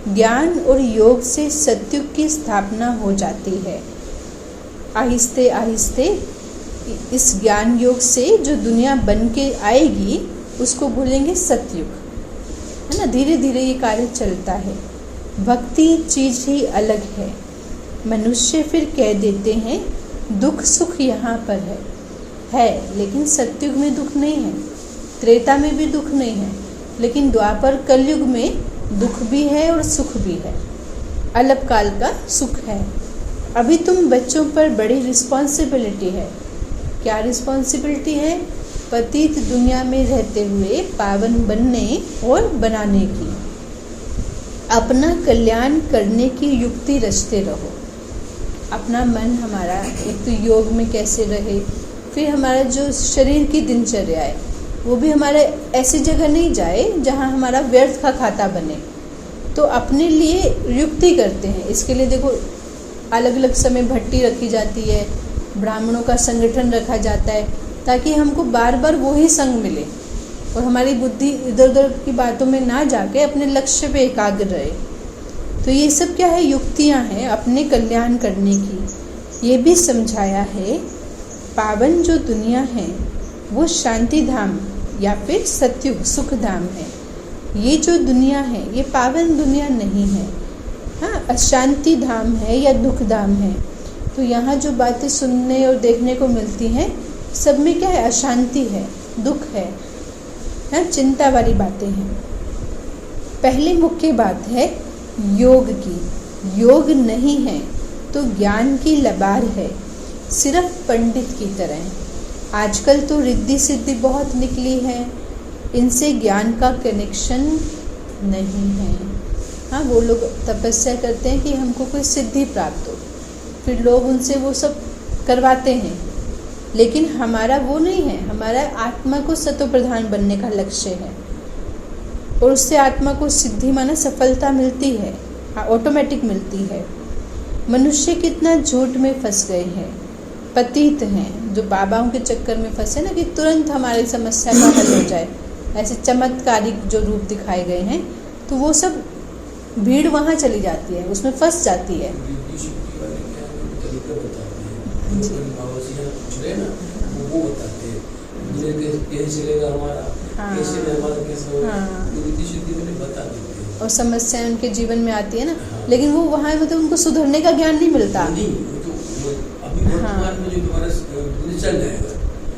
ज्ञान और योग से सतयुग की स्थापना हो जाती है। आहिस्ते आहिस्ते इस ज्ञान योग से जो दुनिया बन के आएगी उसको बोलेंगे सतयुग, है ना। धीरे धीरे ये कार्य चलता है। भक्ति चीज ही अलग है। मनुष्य फिर कह देते हैं दुख सुख यहाँ पर है, लेकिन सतयुग में दुख नहीं है, त्रेता में भी दुख नहीं है, लेकिन द्वापर कलयुग में दुख भी है और सुख भी है, अल्पकाल का सुख है। अभी तुम बच्चों पर बड़ी रिस्पॉन्सिबिलिटी है। क्या रिस्पॉन्सिबिलिटी है? पतित दुनिया में रहते हुए पावन बनने और बनाने की, अपना कल्याण करने की युक्ति रचते रहो। अपना मन हमारा एक तो योग में कैसे रहे, फिर हमारा जो शरीर की दिनचर्या है वो भी हमारे ऐसी जगह नहीं जाए जहाँ हमारा व्यर्थ का खाता बने। तो अपने लिए युक्ति करते हैं। इसके लिए देखो अलग अलग समय भट्टी रखी जाती है, ब्राह्मणों का संगठन रखा जाता है, ताकि हमको बार बार वही संग मिले और हमारी बुद्धि इधर उधर की बातों में ना जाके अपने लक्ष्य पे एकाग्र रहे। तो ये सब क्या है? युक्तियाँ हैं अपने कल्याण करने की। ये भी समझाया है पावन जो दुनिया है वो शांति धाम या फिर सतयुग सुख धाम है। ये जो दुनिया है ये पावन दुनिया नहीं है, हाँ, अशांति धाम है या दुख धाम है। तो यहाँ जो बातें सुनने और देखने को मिलती हैं सब में क्या है? अशांति है, दुख है, हाँ, चिंता वाली बातें हैं। पहली मुख्य बात है योग की। योग नहीं है तो ज्ञान की लबार है, सिर्फ पंडित की तरह। आजकल तो रिद्धि सिद्धि बहुत निकली है, इनसे ज्ञान का कनेक्शन नहीं है। हाँ, वो लोग तपस्या करते हैं कि हमको कोई सिद्धि प्राप्त हो, फिर लोग उनसे वो सब करवाते हैं, लेकिन हमारा वो नहीं है। हमारा आत्मा को सतो प्रधान बनने का लक्ष्य है और उससे आत्मा को सिद्धि माना सफलता मिलती है, ऑटोमेटिक मिलती है। मनुष्य कितना झूठ में फंस गए हैं, पतित हैं, जो बाबाओं के चक्कर में फंसे ना कि तुरंत हमारी समस्या का हल हो जाए, ऐसे चमत्कारिक जो रूप दिखाए गए हैं, तो वो सब भीड़ वहाँ चली जाती है, उसमें फंस जाती है। और समस्याएं उनके जीवन में आती है ना, लेकिन वो वहाँ मतलब उनको सुधरने का ज्ञान नहीं मिलता।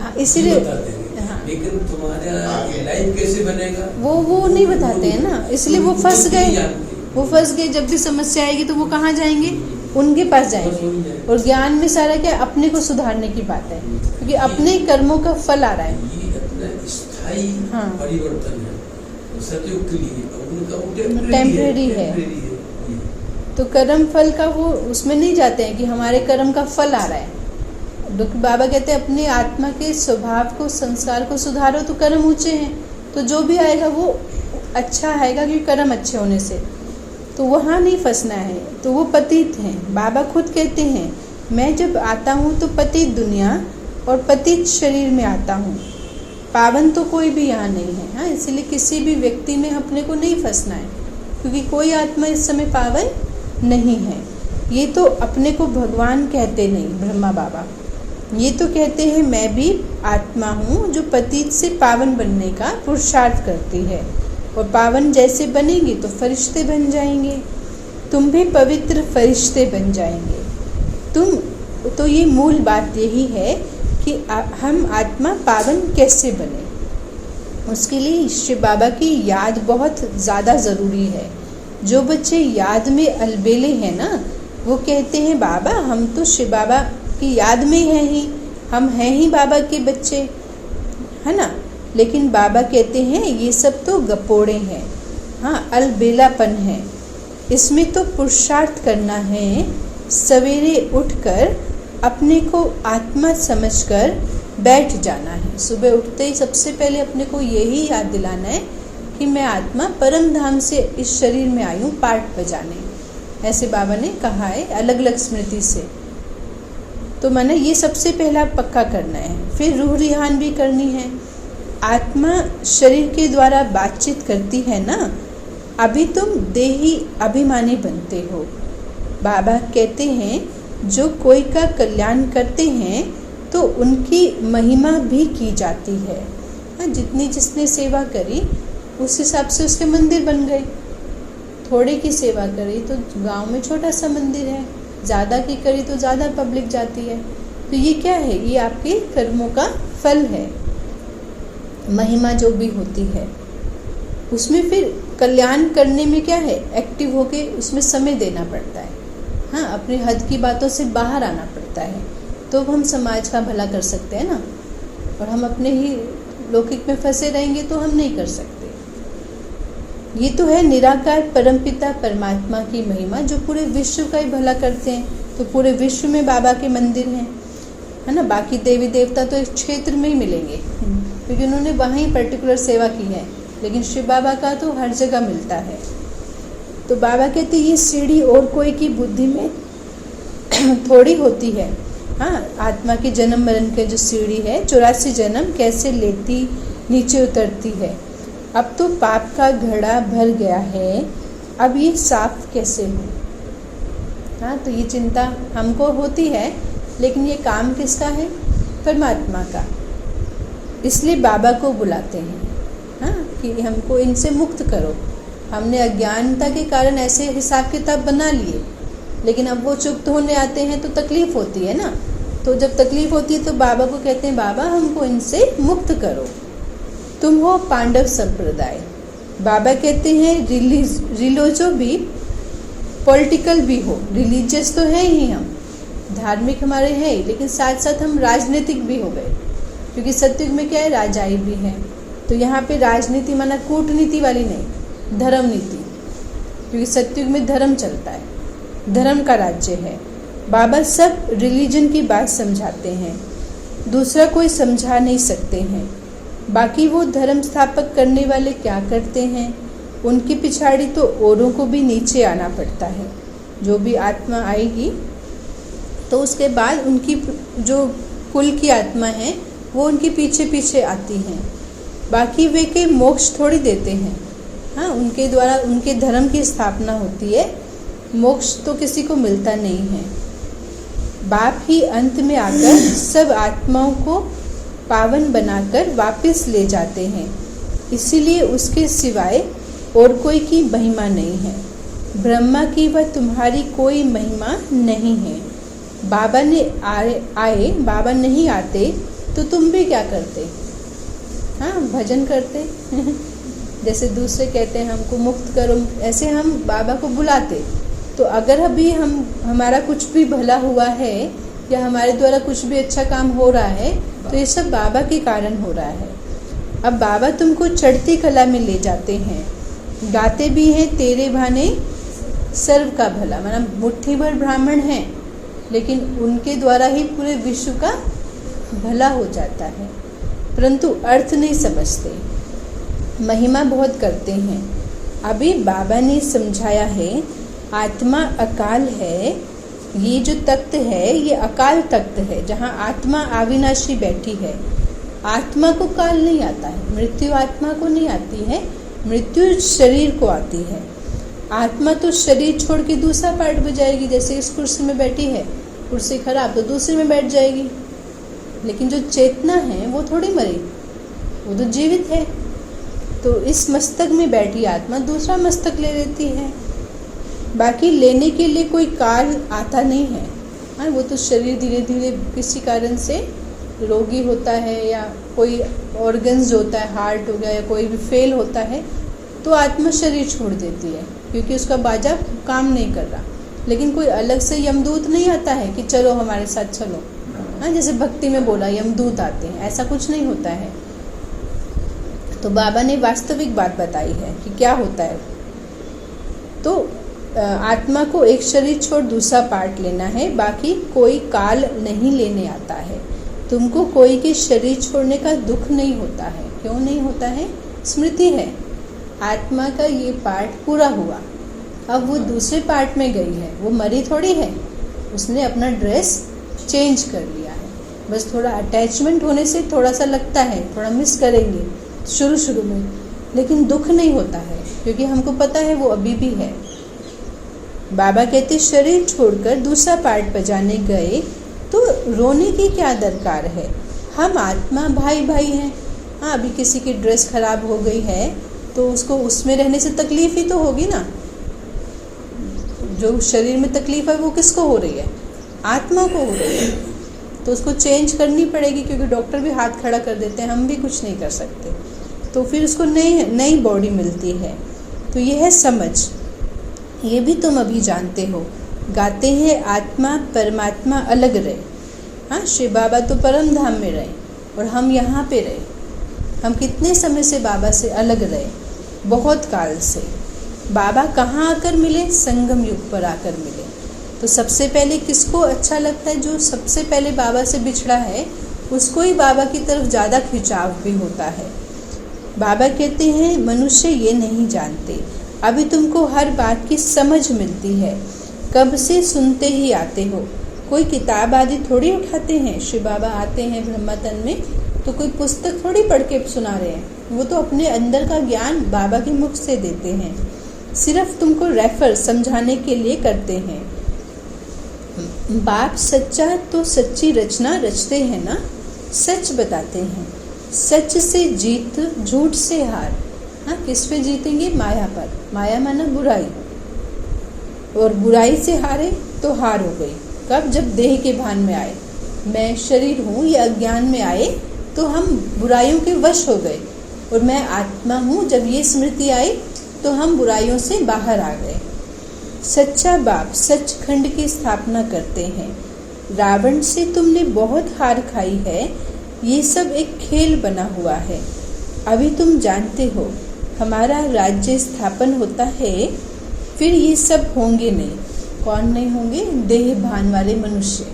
हाँ, इसीलिए लेकिन तुम्हारा लाइफ कैसे बनेगा वो नहीं बताते हैं ना, इसलिए वो फंस गए। जब भी समस्या आएगी तो वो कहाँ जाएंगे? उनके पास जाएंगे। और ज्ञान में सारा क्या अपने को सुधारने की बात है, क्योंकि अपने कर्मों का फल आ रहा है। ये अपना स्थायी परिवर्तन है, सतयुग के लिए उनका टेम्परेरी है। तो कर्म फल का वो उसमें नहीं जाते हैं कि हमारे कर्म का फल आ रहा है। बाबा कहते हैं अपने आत्मा के स्वभाव को, संस्कार को सुधारो तो कर्म ऊंचे हैं, तो जो भी आएगा वो अच्छा आएगा, क्योंकि कर्म अच्छे होने से। तो वहाँ नहीं फंसना है। तो वो पतित हैं। बाबा खुद कहते हैं मैं जब आता हूँ तो पतित दुनिया और पतित शरीर में आता हूँ, पावन तो कोई भी यहाँ नहीं है। हाँ, इसलिए किसी भी व्यक्ति में अपने को नहीं फंसना है, क्योंकि कोई आत्मा इस समय पावन नहीं है। ये तो अपने को भगवान कहते नहीं, ब्रह्मा बाबा ये तो कहते हैं मैं भी आत्मा हूँ जो पतित से पावन बनने का पुरुषार्थ करती है, और पावन जैसे बनेंगे तो फरिश्ते बन जाएंगे। तुम भी पवित्र फरिश्ते बन जाएंगे। तो ये मूल बात यही है कि हम आत्मा पावन कैसे बने। उसके लिए शिव बाबा की याद बहुत ज़्यादा ज़रूरी है। जो बच्चे याद में अलबेले हैं ना, वो कहते हैं बाबा हम तो शिव बाबा की याद में है ही, हम हैं ही बाबा के बच्चे, है ना। लेकिन बाबा कहते हैं ये सब तो गपोड़े हैं, हाँ, अलबेलापन है। इसमें तो पुरुषार्थ करना है। सवेरे उठकर अपने को आत्मा समझकर बैठ जाना है। सुबह उठते ही सबसे पहले अपने को यही याद दिलाना है कि मैं आत्मा परम धाम से इस शरीर में आई हूँ पाठ बजाने। ऐसे बाबा ने कहा है अलग अलग स्मृति से। तो मैंने ये सबसे पहला पक्का करना है। फिर रूह रिहान भी करनी है। आत्मा शरीर के द्वारा बातचीत करती है ना, अभी तुम देही अभिमानी बनते हो। बाबा कहते हैं जो कोई का कल्याण करते हैं तो उनकी महिमा भी की जाती है। जितनी जिसने सेवा करी उस हिसाब से उसके मंदिर बन गए। थोड़े की सेवा करी तो गांव में छोटा सा मंदिर है, ज़्यादा की करी तो ज़्यादा पब्लिक जाती है। तो ये क्या है? ये आपके कर्मों का फल है। महिमा जो भी होती है उसमें फिर कल्याण करने में क्या है, एक्टिव होके उसमें समय देना पड़ता है। हाँ, अपनी हद की बातों से बाहर आना पड़ता है, तो हम समाज का भला कर सकते हैं ना। और हम अपने ही लौकिक में फंसे रहेंगे तो हम नहीं कर सकते। ये तो है निराकार परमपिता परमात्मा की महिमा, जो पूरे विश्व का ही भला करते हैं। तो पूरे विश्व में बाबा के मंदिर हैं, है ना। बाकी देवी देवता तो एक क्षेत्र में ही मिलेंगे, क्योंकि उन्होंने वहाँ ही पर्टिकुलर सेवा की है। लेकिन शिव बाबा का तो हर जगह मिलता है। तो बाबा कहते ये सीढ़ी और कोई की बुद्धि में थोड़ी होती है। हाँ, आत्मा के जन्म मरण के जो सीढ़ी है, 84 जन्म कैसे लेती नीचे उतरती है। अब तो पाप का घड़ा भर गया है, अब ये साफ कैसे हो। हाँ, तो ये चिंता हमको होती है, लेकिन ये काम किसका है? परमात्मा का। इसलिए बाबा को बुलाते हैं, हाँ, कि हमको इनसे मुक्त करो। हमने अज्ञानता के कारण ऐसे हिसाब किताब बना लिए, लेकिन अब वो चुप्त होने आते हैं तो तकलीफ होती है ना। तो जब तकलीफ होती है तो बाबा को कहते हैं बाबा हमको इनसे मुक्त करो। तुम हो पांडव संप्रदाय। बाबा कहते हैं रिलीजो भी, पॉलिटिकल भी हो। रिलीजियस तो है ही हम, धार्मिक हमारे हैं ही, लेकिन साथ साथ हम राजनीतिक भी हो गए, क्योंकि सत्युग में क्या है, राजाई भी है। तो यहाँ पे राजनीति माना कूटनीति वाली नहीं, धर्म नीति, क्योंकि सत्युग में धर्म चलता है, धर्म का राज्य है। बाबा सब रिलीजन की बात समझाते हैं, दूसरा कोई समझा नहीं सकते हैं। बाकी वो धर्म स्थापक करने वाले क्या करते हैं, उनकी पिछाड़ी तो औरों को भी नीचे आना पड़ता है। जो भी आत्मा आएगी तो उसके बाद उनकी जो कुल की आत्मा है वो उनके पीछे पीछे आती हैं। बाकी वे के मोक्ष थोड़ी देते हैं। हाँ, उनके द्वारा उनके धर्म की स्थापना होती है, मोक्ष तो किसी को मिलता नहीं है। बाप ही अंत में आकर सब आत्माओं को पावन बनाकर वापस ले जाते हैं, इसीलिए उसके सिवाय और कोई की महिमा नहीं है। ब्रह्मा की व तुम्हारी कोई महिमा नहीं है। बाबा ने आए, बाबा नहीं आते तो तुम भी क्या करते? हाँ, भजन करते जैसे दूसरे कहते हैं हमको मुक्त करो, ऐसे हम बाबा को बुलाते। तो अगर अभी हमारा कुछ भी भला हुआ है या हमारे द्वारा कुछ भी अच्छा काम हो रहा है तो ये सब बाबा के कारण हो रहा है। अब बाबा तुमको चढ़ती कला में ले जाते हैं, गाते भी हैं तेरे भाने सर्व का भला। मतलब मुट्ठी भर ब्राह्मण हैं, लेकिन उनके द्वारा ही पूरे विश्व का भला हो जाता है, परंतु अर्थ नहीं समझते, महिमा बहुत करते हैं। अभी बाबा ने समझाया है आत्मा अकाल है। ये जो तख्त है ये अकाल तख्त है, जहाँ आत्मा अविनाशी बैठी है। आत्मा को काल नहीं आता है, मृत्यु आत्मा को नहीं आती है, मृत्यु शरीर को आती है। आत्मा तो शरीर छोड़ के दूसरा पार्ट बजाएगी, जैसे इस कुर्सी में बैठी है, कुर्सी खराब तो दूसरे में बैठ जाएगी। लेकिन जो चेतना है वो थोड़ी मरी, वो तो जीवित है। तो इस मस्तक में बैठी आत्मा दूसरा मस्तक ले लेती है। बाकी लेने के लिए कोई काल आता नहीं है। हाँ, वो तो शरीर धीरे धीरे किसी कारण से रोगी होता है या कोई ऑर्गन्स जो होता है, हार्ट हो गया या कोई भी फेल होता है, तो आत्मा शरीर छोड़ देती है, क्योंकि उसका बाजा काम नहीं कर रहा। लेकिन कोई अलग से यमदूत नहीं आता है कि चलो हमारे साथ चलो। हाँ, जैसे भक्ति में बोला यमदूत आते हैं, ऐसा कुछ नहीं होता है। तो बाबा ने वास्तविक बात बताई है कि क्या होता है। तो आत्मा को एक शरीर छोड़ दूसरा पार्ट लेना है, बाकी कोई काल नहीं लेने आता है। तुमको कोई के शरीर छोड़ने का दुख नहीं होता है। क्यों नहीं होता है? स्मृति है, आत्मा का ये पार्ट पूरा हुआ, अब वो दूसरे पार्ट में गई है, वो मरी थोड़ी है, उसने अपना ड्रेस चेंज कर लिया है। बस थोड़ा अटैचमेंट होने से थोड़ा सा लगता है, थोड़ा मिस करेंगे शुरू में, लेकिन दुख नहीं होता है क्योंकि हमको पता है वो अभी भी है। बाबा कहते शरीर छोड़कर दूसरा पार्ट बजाने गए तो रोने की क्या दरकार है, हम आत्मा भाई भाई हैं। हाँ, अभी किसी की ड्रेस खराब हो गई है तो उसको उसमें रहने से तकलीफ ही तो होगी ना। जो शरीर में तकलीफ है वो किसको हो रही है, आत्मा को हो रही है, तो उसको चेंज करनी पड़ेगी क्योंकि डॉक्टर भी हाथ खड़ा कर देते हैं, हम भी कुछ नहीं कर सकते, तो फिर उसको नई बॉडी मिलती है। तो ये है समझ, ये भी तुम अभी जानते हो। गाते हैं आत्मा परमात्मा अलग रहे। हाँ, शिव बाबा तो परम धाम में रहे और हम यहाँ पे रहे। हम कितने समय से बाबा से अलग रहे, बहुत काल से। बाबा कहाँ आकर मिले, संगम युग पर आकर मिले। तो सबसे पहले किसको अच्छा लगता है, जो सबसे पहले बाबा से बिछड़ा है उसको ही बाबा की तरफ ज़्यादा खिंचाव भी होता है। बाबा कहते हैं मनुष्य ये नहीं जानते, अभी तुमको हर बात की समझ मिलती है, कब से सुनते ही आते हो, कोई किताब आदि थोड़ी उठाते हैं। शिव बाबा आते हैं ब्रह्मतन में तो कोई पुस्तक थोड़ी पढ़ के सुना रहे हैं, वो तो अपने अंदर का ज्ञान बाबा के मुख से देते हैं, सिर्फ तुमको रेफर समझाने के लिए करते हैं। बाप सच्चा तो सच्ची रचना रचते हैं ना, सच बताते हैं। सच से जीत झूठ से हार। हाँ, किस पे जीतेंगे, माया पर। माया माना बुराई, और बुराई से हारे तो हार हो गई। कब, जब देह के भान में आए, मैं शरीर हूँ, ये अज्ञान में आए तो हम बुराइयों के वश हो गए, और मैं आत्मा हूँ, जब ये स्मृति आई तो हम बुराइयों से बाहर आ गए। सच्चा बाप सचखंड की स्थापना करते हैं। रावण से तुमने बहुत हार खाई है, ये सब एक खेल बना हुआ है। अभी तुम जानते हो हमारा राज्य स्थापन होता है, फिर ये सब होंगे नहीं। कौन नहीं होंगे, देह भान वाले मनुष्य।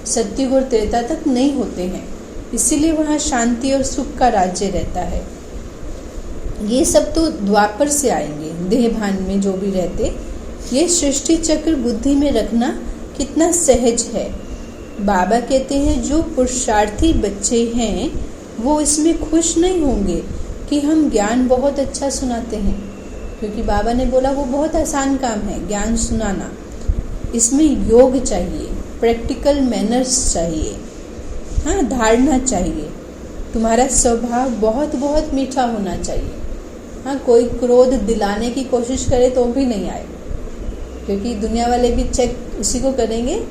सत्युग और त्रेता तक नहीं होते हैं, इसीलिए वहाँ शांति और सुख का राज्य रहता है। ये सब तो द्वापर से आएंगे, देह भान में जो भी रहते। ये सृष्टि चक्र बुद्धि में रखना कितना सहज है। बाबा कहते हैं जो पुरुषार्थी बच्चे हैं वो इसमें खुश नहीं होंगे कि हम ज्ञान बहुत अच्छा सुनाते हैं, क्योंकि बाबा ने बोला वो बहुत आसान काम है ज्ञान सुनाना। इसमें योग चाहिए, प्रैक्टिकल मैनर्स चाहिए, हाँ, धारणा चाहिए। तुम्हारा स्वभाव बहुत बहुत मीठा होना चाहिए। हाँ, कोई क्रोध दिलाने की कोशिश करे तो भी नहीं आए, क्योंकि दुनिया वाले भी चेक उसी को करेंगे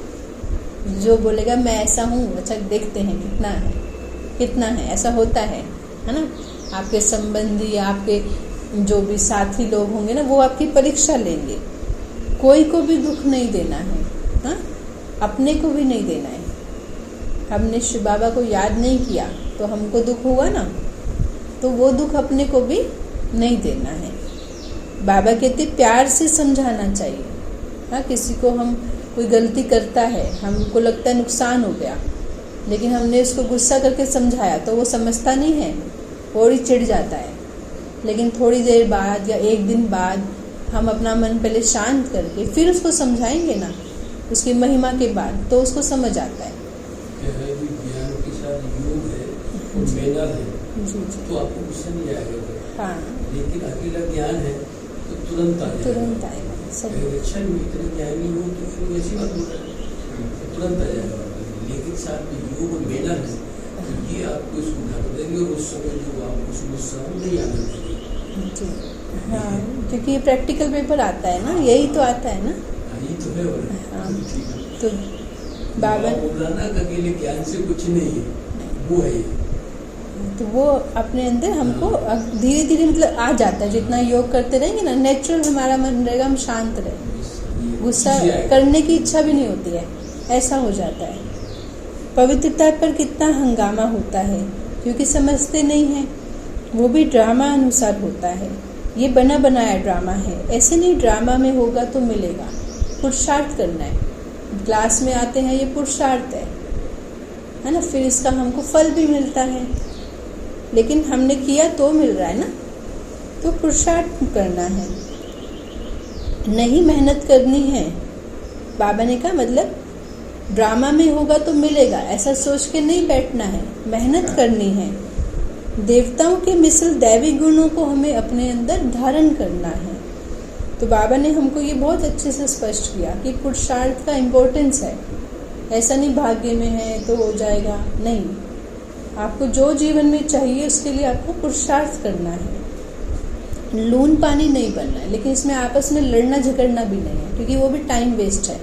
जो बोलेगा मैं ऐसा हूँ। अच्छा, देखते हैं कितना है, ऐसा होता है ना। आपके संबंधी, आपके जो भी साथी लोग होंगे ना, वो आपकी परीक्षा लेंगे। कोई को भी दुख नहीं देना है, हाँ, अपने को भी नहीं देना है। हमने शिव बाबा को याद नहीं किया तो हमको दुख हुआ ना, तो वो दुख अपने को भी नहीं देना है। बाबा कहते प्यार से समझाना चाहिए। हाँ, किसी को हम कोई गलती करता है, हमको लगता है नुकसान हो गया, लेकिन हमने उसको गुस्सा करके समझाया तो वो समझता नहीं है और ही चिढ़ जाता है। लेकिन थोड़ी देर बाद या एक दिन बाद हम अपना मन पहले शांत करके फिर उसको समझाएंगे ना, उसकी महिमा के बाद, तो उसको समझ आता है। ज्ञान के साथ योग है और मेला है तो आपको गुस्सा नहीं आएगा। हाँ, लेकिन अकेला ज्ञान है तो तुरंत आएगा। अच्छा, इतने ज्ञानी हो तो फिर ऐसी बात हो रहा है, तुरंत आ जाएगा। लेकिन साथ में योग और मेला है तो ये आपको इसको ढक देंगे और उस समय जो आपको गुस्सा नहीं आना चाहिए। हाँ, क्योंकि ये प्रैक्टिकल पेपर आता है ना, यही तो आता है ना। यही तो है। हाँ, तो बाबा बोलाना अकेले ज्ञान से कुछ नहीं है, वो है। तो वो अपने अंदर हमको धीरे धीरे मतलब आ जाता है। जितना योग करते रहेंगे ना, नेचुरल हमारा मन रहेगा, हम शांत रहेंगे, गुस्सा करने की इच्छा भी नहीं होती है, ऐसा हो जाता है। पवित्रता पर कितना हंगामा होता है, क्योंकि समझते नहीं हैं। वो भी ड्रामा अनुसार होता है, ये बना बनाया ड्रामा है। ऐसे नहीं ड्रामा में होगा तो मिलेगा, पुरुषार्थ करना है। क्लास में आते हैं, ये पुरुषार्थ है ना, फिर इसका हमको फल भी मिलता है। लेकिन हमने किया तो मिल रहा है ना, तो पुरुषार्थ करना है, नहीं मेहनत करनी है। बाबा ने कहा मतलब ड्रामा में होगा तो मिलेगा, ऐसा सोच के नहीं बैठना है, मेहनत करनी है। देवताओं के मिसल दैवी गुणों को हमें अपने अंदर धारण करना है। तो बाबा ने हमको ये बहुत अच्छे से स्पष्ट किया कि पुरुषार्थ का इम्पोर्टेंस है। ऐसा नहीं भाग्य में है तो हो जाएगा, नहीं, आपको जो जीवन में चाहिए उसके लिए आपको पुरुषार्थ करना है। लून पानी नहीं बनना है, लेकिन इसमें आपस में लड़ना झगड़ना भी नहीं है, क्योंकि वो भी टाइम वेस्ट है।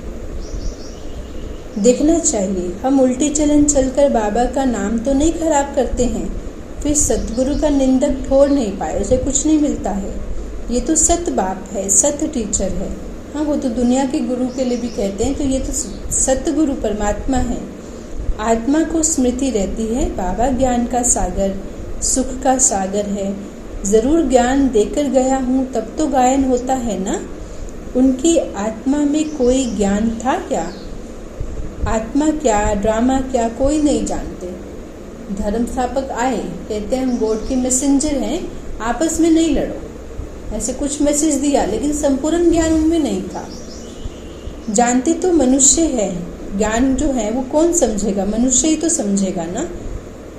देखना चाहिए, हम उल्टी चलन चलकर बाबा का नाम तो नहीं खराब करते हैं, फिर सतगुरु का निंदक ठोर नहीं पाए, उसे कुछ नहीं मिलता है। ये तो सत बाप है, सत टीचर है। हाँ, वो तो दुनिया के गुरु के लिए भी कहते हैं, तो ये तो सतगुरु परमात्मा है। आत्मा को स्मृति रहती है, बाबा ज्ञान का सागर, सुख का सागर है। जरूर ज्ञान देकर गया हूँ तब तो गायन होता है ना। उनकी आत्मा में कोई ज्ञान था क्या? आत्मा क्या, ड्रामा क्या, कोई नहीं जानते। धर्म स्थापक आए, कहते हैं हम गॉड के मैसेंजर हैं, आपस में नहीं लड़ो, ऐसे कुछ मैसेज दिया, लेकिन संपूर्ण ज्ञान उनमें नहीं था। जानते तो मनुष्य है, ज्ञान जो है वो कौन समझेगा, मनुष्य ही तो समझेगा ना।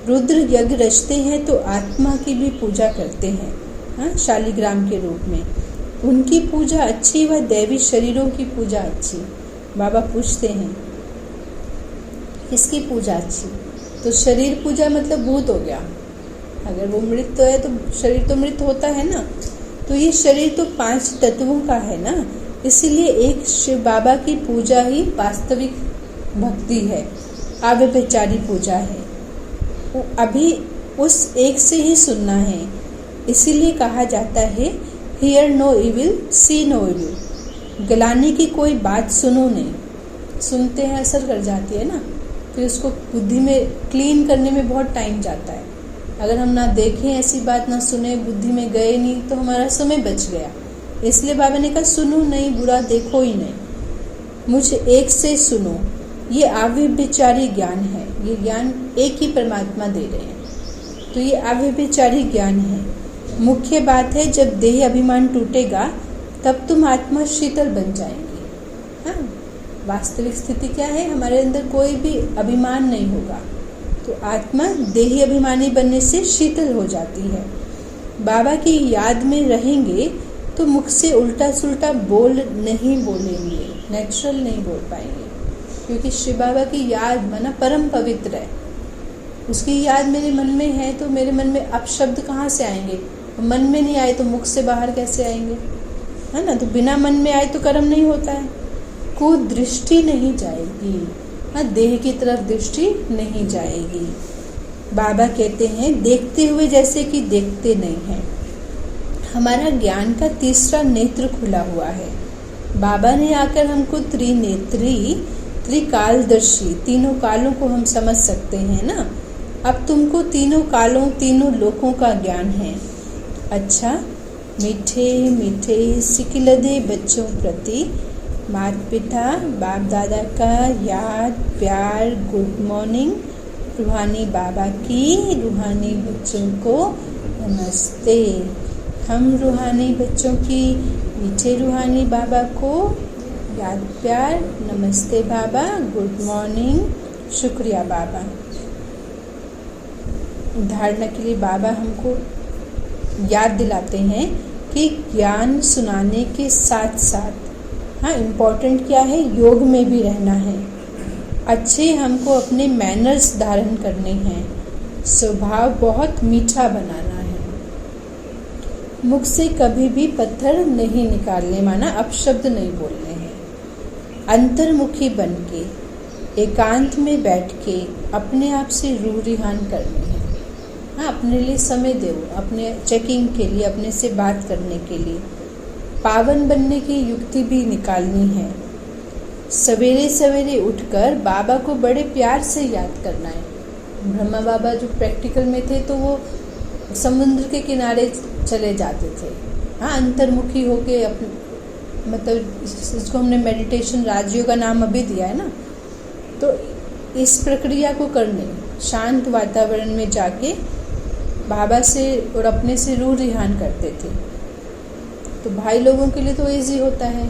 रुद्र यज्ञ रचते हैं तो आत्मा की भी पूजा करते हैं, हाँ, शालिग्राम के रूप में। उनकी पूजा अच्छी व दैवी शरीरों की पूजा अच्छी। बाबा पूछते हैं किसकी पूजा अच्छी? तो शरीर पूजा मतलब भूत हो गया। अगर वो मृत तो है तो शरीर तो मृत होता है ना। तो ये शरीर तो 5 तत्वों का है ना, इसीलिए एक शिव बाबा की पूजा ही वास्तविक भक्ति है, अव्यभिचारी पूजा है। अभी उस एक से ही सुनना है, इसीलिए कहा जाता है hear no evil, see no evil. गलाने की कोई बात सुनो नहीं, सुनते हैं असर कर जाती है ना, फिर उसको बुद्धि में क्लीन करने में बहुत टाइम जाता है। अगर हम ना देखें ऐसी बात, ना सुने, बुद्धि में गए नहीं, तो हमारा समय बच गया। इसलिए बाबा ने कहा सुनो नहीं, बुरा देखो ही नहीं, मुझे एक से सुनो। ये अव्यभिचारी ज्ञान है, ये ज्ञान एक ही परमात्मा दे रहे हैं, तो ये अव्यभिचारी ज्ञान है। मुख्य बात है जब देह अभिमान टूटेगा तब तुम आत्मा शीतल बन जाएंगी। हाँ, वास्तविक स्थिति क्या है, हमारे अंदर कोई भी अभिमान नहीं होगा, तो आत्मा देही अभिमानी बनने से शीतल हो जाती है। बाबा की याद में रहेंगे तो मुख से उल्टा सुल्टा बोल नहीं बोलेंगे, नेचुरल नहीं बोल पाएंगे, क्योंकि शिव बाबा की याद माना परम पवित्र है। उसकी याद मेरे मन में है तो मेरे मन में अपशब्द कहाँ से आएंगे? मन में नहीं आए तो मुख से बाहर कैसे आएंगे, है ना। तो बिना मन में आए तो कर्म नहीं होता है। को दृष्टि नहीं जाएगी, हाँ, देह की तरफ दृष्टि नहीं जाएगी। बाबा कहते हैं देखते हुए जैसे कि देखते नहीं हैं। हमारा ज्ञान का तीसरा नेत्र खुला हुआ है। बाबा ने आकर हमको त्रिनेत्री, त्रिकालदर्शी, तीनों कालों को हम समझ सकते हैं ना। अब तुमको तीनों कालों, तीनों लोकों का ज्ञान है। अच्छा, मीठे मीठे सिकिलदे बच्चों प्रति माता पिता बाप दादा का याद प्यार, गुड मॉर्निंग। रूहानी बाबा की रूहानी बच्चों को नमस्ते। हम रूहानी बच्चों की मीठे रूहानी बाबा को याद प्यार, नमस्ते बाबा, गुड मॉर्निंग, शुक्रिया बाबा। धारणा के लिए बाबा हमको याद दिलाते हैं कि ज्ञान सुनाने के साथ साथ, हाँ, इम्पोर्टेंट क्या है, योग में भी रहना है। अच्छे हमको अपने मैनर्स धारण करने हैं, स्वभाव बहुत मीठा बनाना है। मुख से कभी भी पत्थर नहीं निकालने, माना अपशब्द नहीं बोलने हैं। अंतर्मुखी बन के एकांत में बैठ के अपने आप से रूह रिहान करने हैं। हाँ, अपने लिए समय दो, अपने चेकिंग के लिए, अपने से बात करने के लिए। पावन बनने की युक्ति भी निकालनी है। सवेरे सवेरे उठकर बाबा को बड़े प्यार से याद करना है। ब्रह्मा बाबा जो प्रैक्टिकल में थे तो वो समुद्र के किनारे चले जाते थे, हाँ, अंतर्मुखी होके अपने, मतलब इसको हमने मेडिटेशन राजयोग का नाम अभी दिया है ना। तो इस प्रक्रिया को करने, शांत वातावरण में जाके बाबा से और अपने से रूह रिहान करते थे। तो भाई लोगों के लिए तो इजी होता है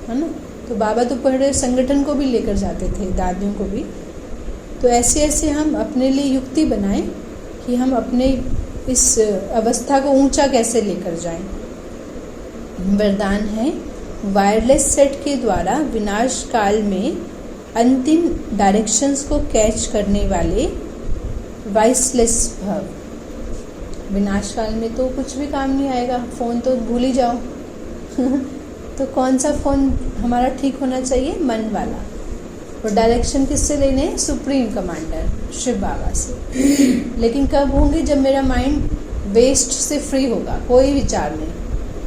ना। तो बाबा तो पहले संगठन को भी लेकर जाते थे, दादियों को भी। तो ऐसे ऐसे हम अपने लिए युक्ति बनाएं कि हम अपने इस अवस्था को ऊंचा कैसे लेकर जाएं। वरदान है, वायरलेस सेट के द्वारा विनाश काल में अंतिम डायरेक्शंस को कैच करने वाले वॉइसलेस भव। विनाश काल में तो कुछ भी काम नहीं आएगा, फ़ोन तो भूल ही जाओ तो कौन सा फ़ोन हमारा ठीक होना चाहिए? मन वाला। और डायरेक्शन किससे लेने हैं? सुप्रीम कमांडर शिव बाबा से। लेकिन कब होंगे? जब मेरा माइंड वेस्ट से फ्री होगा, कोई विचार नहीं,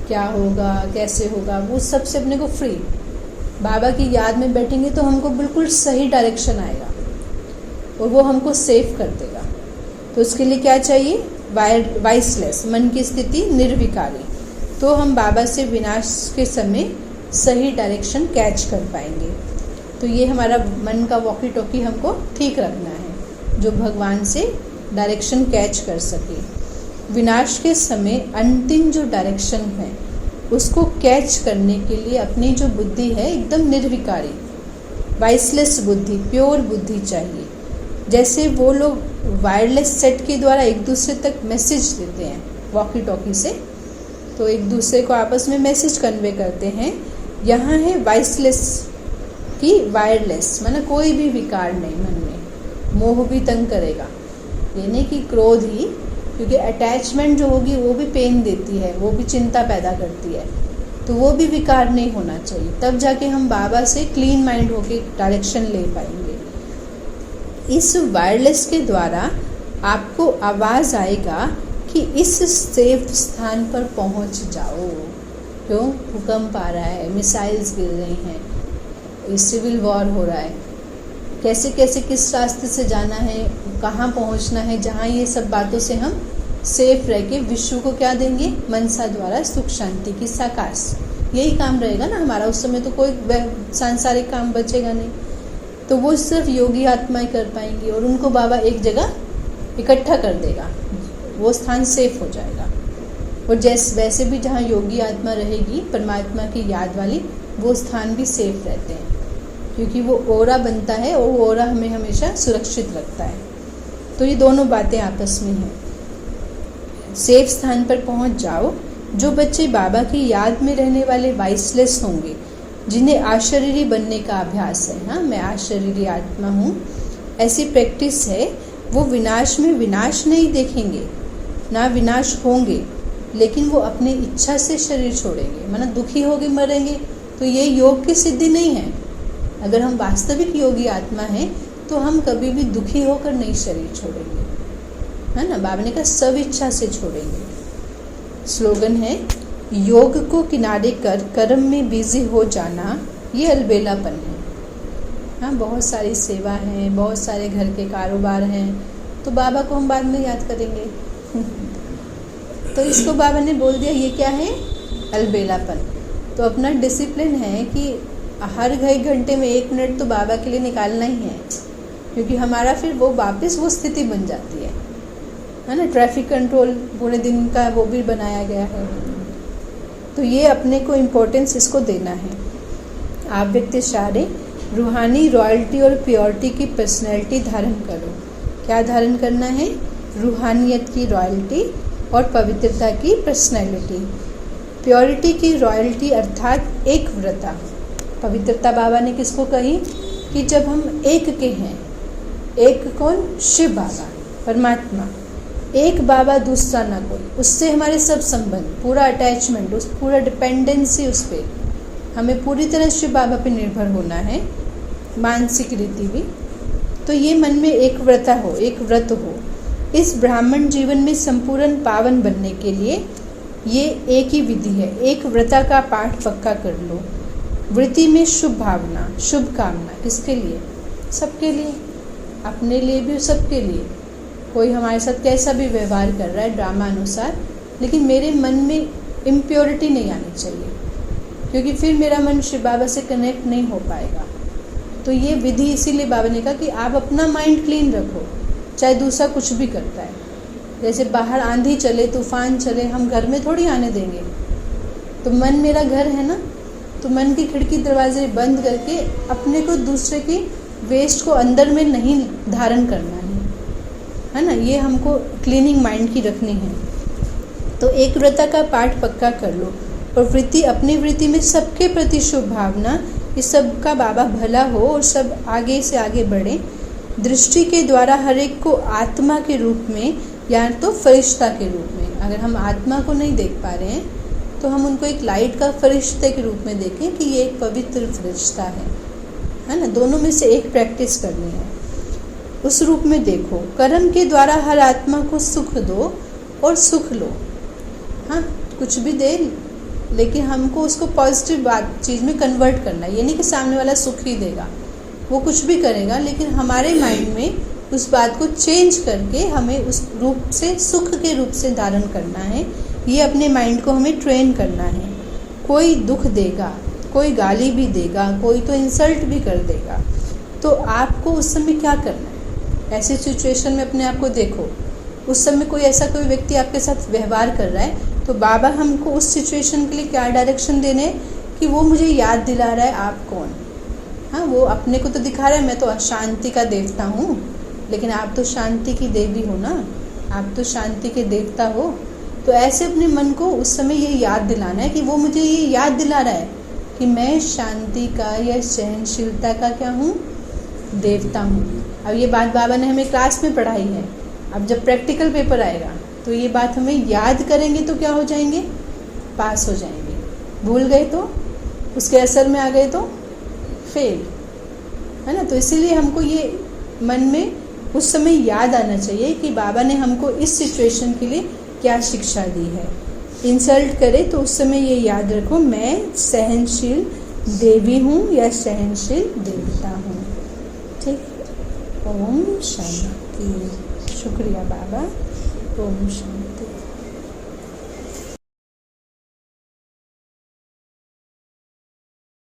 क्या होगा कैसे होगा, वो सबसे अपने को फ्री। बाबा की याद में बैठेंगे तो हमको बिल्कुल सही डायरेक्शन आएगा और वो हमको सेफ कर देगा। तो उसके लिए क्या चाहिए? वाइसलेस, मन की स्थिति निर्विकारी। तो हम बाबा से विनाश के समय सही डायरेक्शन कैच कर पाएंगे। तो ये हमारा मन का वॉकी टॉकी हमको ठीक रखना है, जो भगवान से डायरेक्शन कैच कर सके। विनाश के समय अंतिम जो डायरेक्शन है उसको कैच करने के लिए अपनी जो बुद्धि है एकदम निर्विकारी, वाइसलेस बुद्धि, प्योर बुद्धि चाहिए। जैसे वो लोग वायरलेस सेट के द्वारा एक दूसरे तक मैसेज देते हैं वॉकी टॉकी से, तो एक दूसरे को आपस में मैसेज कन्वे करते हैं। यहाँ है वाइसलेस की वायरलेस, माना कोई भी विकार नहीं मन में। मोह भी तंग करेगा, ये नहीं कि क्रोध ही, क्योंकि अटैचमेंट जो होगी वो भी पेन देती है, वो भी चिंता पैदा करती है, तो वो भी विकार नहीं होना चाहिए। तब जाके हम बाबा से क्लीन माइंड होके डायरेक्शन ले पाएंगे। इस वायरलेस के द्वारा आपको आवाज़ आएगा कि इस सेफ स्थान पर पहुंच जाओ। क्यों? भूकंप आ रहा है, मिसाइल्स गिर रही हैं, सिविल वॉर हो रहा है, कैसे कैसे किस रास्ते से जाना है, कहाँ पहुँचना है, जहाँ ये सब बातों से हम सेफ रह के विश्व को क्या देंगे? मनसा द्वारा सुख शांति की साकाश। यही काम रहेगा ना हमारा। उस समय तो कोई सांसारिक काम बचेगा नहीं, तो वो सिर्फ योगी आत्माएं कर पाएंगी और उनको बाबा एक जगह इकट्ठा कर देगा, वो स्थान सेफ हो जाएगा। और वैसे भी जहाँ योगी आत्मा रहेगी परमात्मा की याद वाली, वो स्थान भी सेफ रहते हैं, क्योंकि वो ओरा बनता है और वो ओरा हमें हमेशा सुरक्षित रखता है। तो ये दोनों बातें आपस में हैं। सेफ स्थान पर पहुंच जाओ। जो बच्चे बाबा की याद में रहने वाले वाइसलेस होंगे, जिन्हें आशरीरी बनने का अभ्यास है, हाँ मैं आशरीरी आत्मा हूँ, ऐसी प्रैक्टिस है, वो विनाश में विनाश नहीं देखेंगे, ना विनाश होंगे, लेकिन वो अपनी इच्छा से शरीर छोड़ेंगे। माना दुखी होकर मरेंगे, तो ये योग की सिद्धि नहीं है। अगर हम वास्तविक योगी आत्मा हैं तो हम कभी भी दुखी होकर नहीं शरीर छोड़ेंगे, है ना। बाबा ने कहा सब इच्छा से छोड़ेंगे। स्लोगन है, योग को किनारे कर कर्म में बिजी हो जाना, ये अलबेलापन है। हाँ, बहुत सारी सेवा है, बहुत सारे घर के कारोबार हैं, तो बाबा को हम बाद में याद करेंगे तो इसको बाबा ने बोल दिया ये क्या है? अलबेलापन। तो अपना डिसिप्लिन है कि हर घंटे में 1 मिनट तो बाबा के लिए निकालना ही है, क्योंकि हमारा फिर वो वापस वो स्थिति बन जाती है ना। ट्रैफिक कंट्रोल पूरे दिन का वो भी बनाया गया है, तो ये अपने को इम्पोर्टेंस इसको देना है। आप व्यक्ति सारे रूहानी रॉयल्टी और प्योरिटी की पर्सनैलिटी धारण करो। क्या धारण करना है? रूहानियत की रॉयल्टी और पवित्रता की पर्सनैलिटी। प्योरिटी की रॉयल्टी अर्थात एक व्रता। पवित्रता बाबा ने किसको कही? कि जब हम एक के हैं। एक कौन? शिव बाबा, परमात्मा। एक बाबा, दूसरा ना कोई, उससे हमारे सब संबंध, पूरा अटैचमेंट, उस पूरा डिपेंडेंसी उस पर, हमें पूरी तरह शिव बाबा पे निर्भर होना है, मानसिक रीति भी। तो ये मन में एक व्रता हो, एक व्रत हो। इस ब्राह्मण जीवन में संपूर्ण पावन बनने के लिए ये एक ही विधि है। एक व्रता का पाठ पक्का कर लो। वृत्ति में शुभ भावना, शुभ कामना। किसके लिए? सबके लिए, अपने लिए भी, सबके लिए। कोई हमारे साथ कैसा भी व्यवहार कर रहा है ड्रामा अनुसार, लेकिन मेरे मन में इम्प्योरिटी नहीं आनी चाहिए, क्योंकि फिर मेरा मन शिव बाबा से कनेक्ट नहीं हो पाएगा। तो ये विधि इसीलिए बाबा ने कहा कि आप अपना माइंड क्लीन रखो, चाहे दूसरा कुछ भी करता है। जैसे बाहर आंधी चले, तूफान चले, हम घर में थोड़ी आने देंगे। तो मन मेरा घर है ना, तो मन की खिड़की दरवाजे बंद करके अपने को दूसरे की वेस्ट को अंदर में नहीं धारण करना है ना। ये हमको क्लीनिंग माइंड की रखनी है। तो एकाग्रता का पाठ पक्का कर लो और वृत्ति, अपनी वृत्ति में सबके प्रति शुभ भावना, इस सब का बाबा भला हो और सब आगे से आगे बढ़े। दृष्टि के द्वारा हर एक को आत्मा के रूप में या तो फरिश्ता के रूप में, अगर हम आत्मा को नहीं देख पा रहे हैं तो हम उनको एक लाइट का फरिश्ते के रूप में देखें कि ये एक पवित्र फरिश्ता है ना। दोनों में से एक प्रैक्टिस करनी है। उस रूप में देखो। कर्म के द्वारा हर आत्मा को सुख दो और सुख लो। हाँ, कुछ भी दे, लेकिन हमको उसको पॉजिटिव चीज़ में कन्वर्ट करना है। ये नहीं कि सामने वाला सुख ही देगा, वो कुछ भी करेगा, लेकिन हमारे माइंड में उस बात को चेंज करके हमें उस रूप से, सुख के रूप से धारण करना है। ये अपने माइंड को हमें ट्रेन करना है। कोई दुख देगा, कोई गाली भी देगा, कोई तो इंसल्ट भी कर देगा, तो आपको उस समय क्या करना है? ऐसी सिचुएशन में अपने आप को देखो। उस समय कोई व्यक्ति आपके साथ व्यवहार कर रहा है, तो बाबा हमको उस सिचुएशन के लिए क्या डायरेक्शन देने कि वो मुझे याद दिला रहा है आप कौन। हाँ, वो अपने को तो दिखा रहा है मैं तो अशांति का देवता हूँ, लेकिन आप तो शांति की देवी हो ना, आप तो शांति के देवता हो। तो ऐसे अपने मन को उस समय ये याद दिलाना है कि वो मुझे ये याद दिला रहा है कि मैं शांति का या सहनशीलता का क्या हूँ, देवता हूँ। अब ये बात बाबा ने हमें क्लास में पढ़ाई है। अब जब प्रैक्टिकल पेपर आएगा तो ये बात हमें याद करेंगे तो क्या हो जाएंगे, पास हो जाएंगे। भूल गए तो, उसके असर में आ गए तो फेल, है ना। तो इसीलिए हमको ये मन में उस समय याद आना चाहिए कि बाबा ने हमको इस सिचुएशन के लिए क्या शिक्षा दी है। इंसल्ट करे तो उस समय ये याद रखो, मैं सहनशील देवी हूँ या सहनशील देवता हूँ। ठीक। ओम शांति। शुक्रिया बाबा। ओम शांति।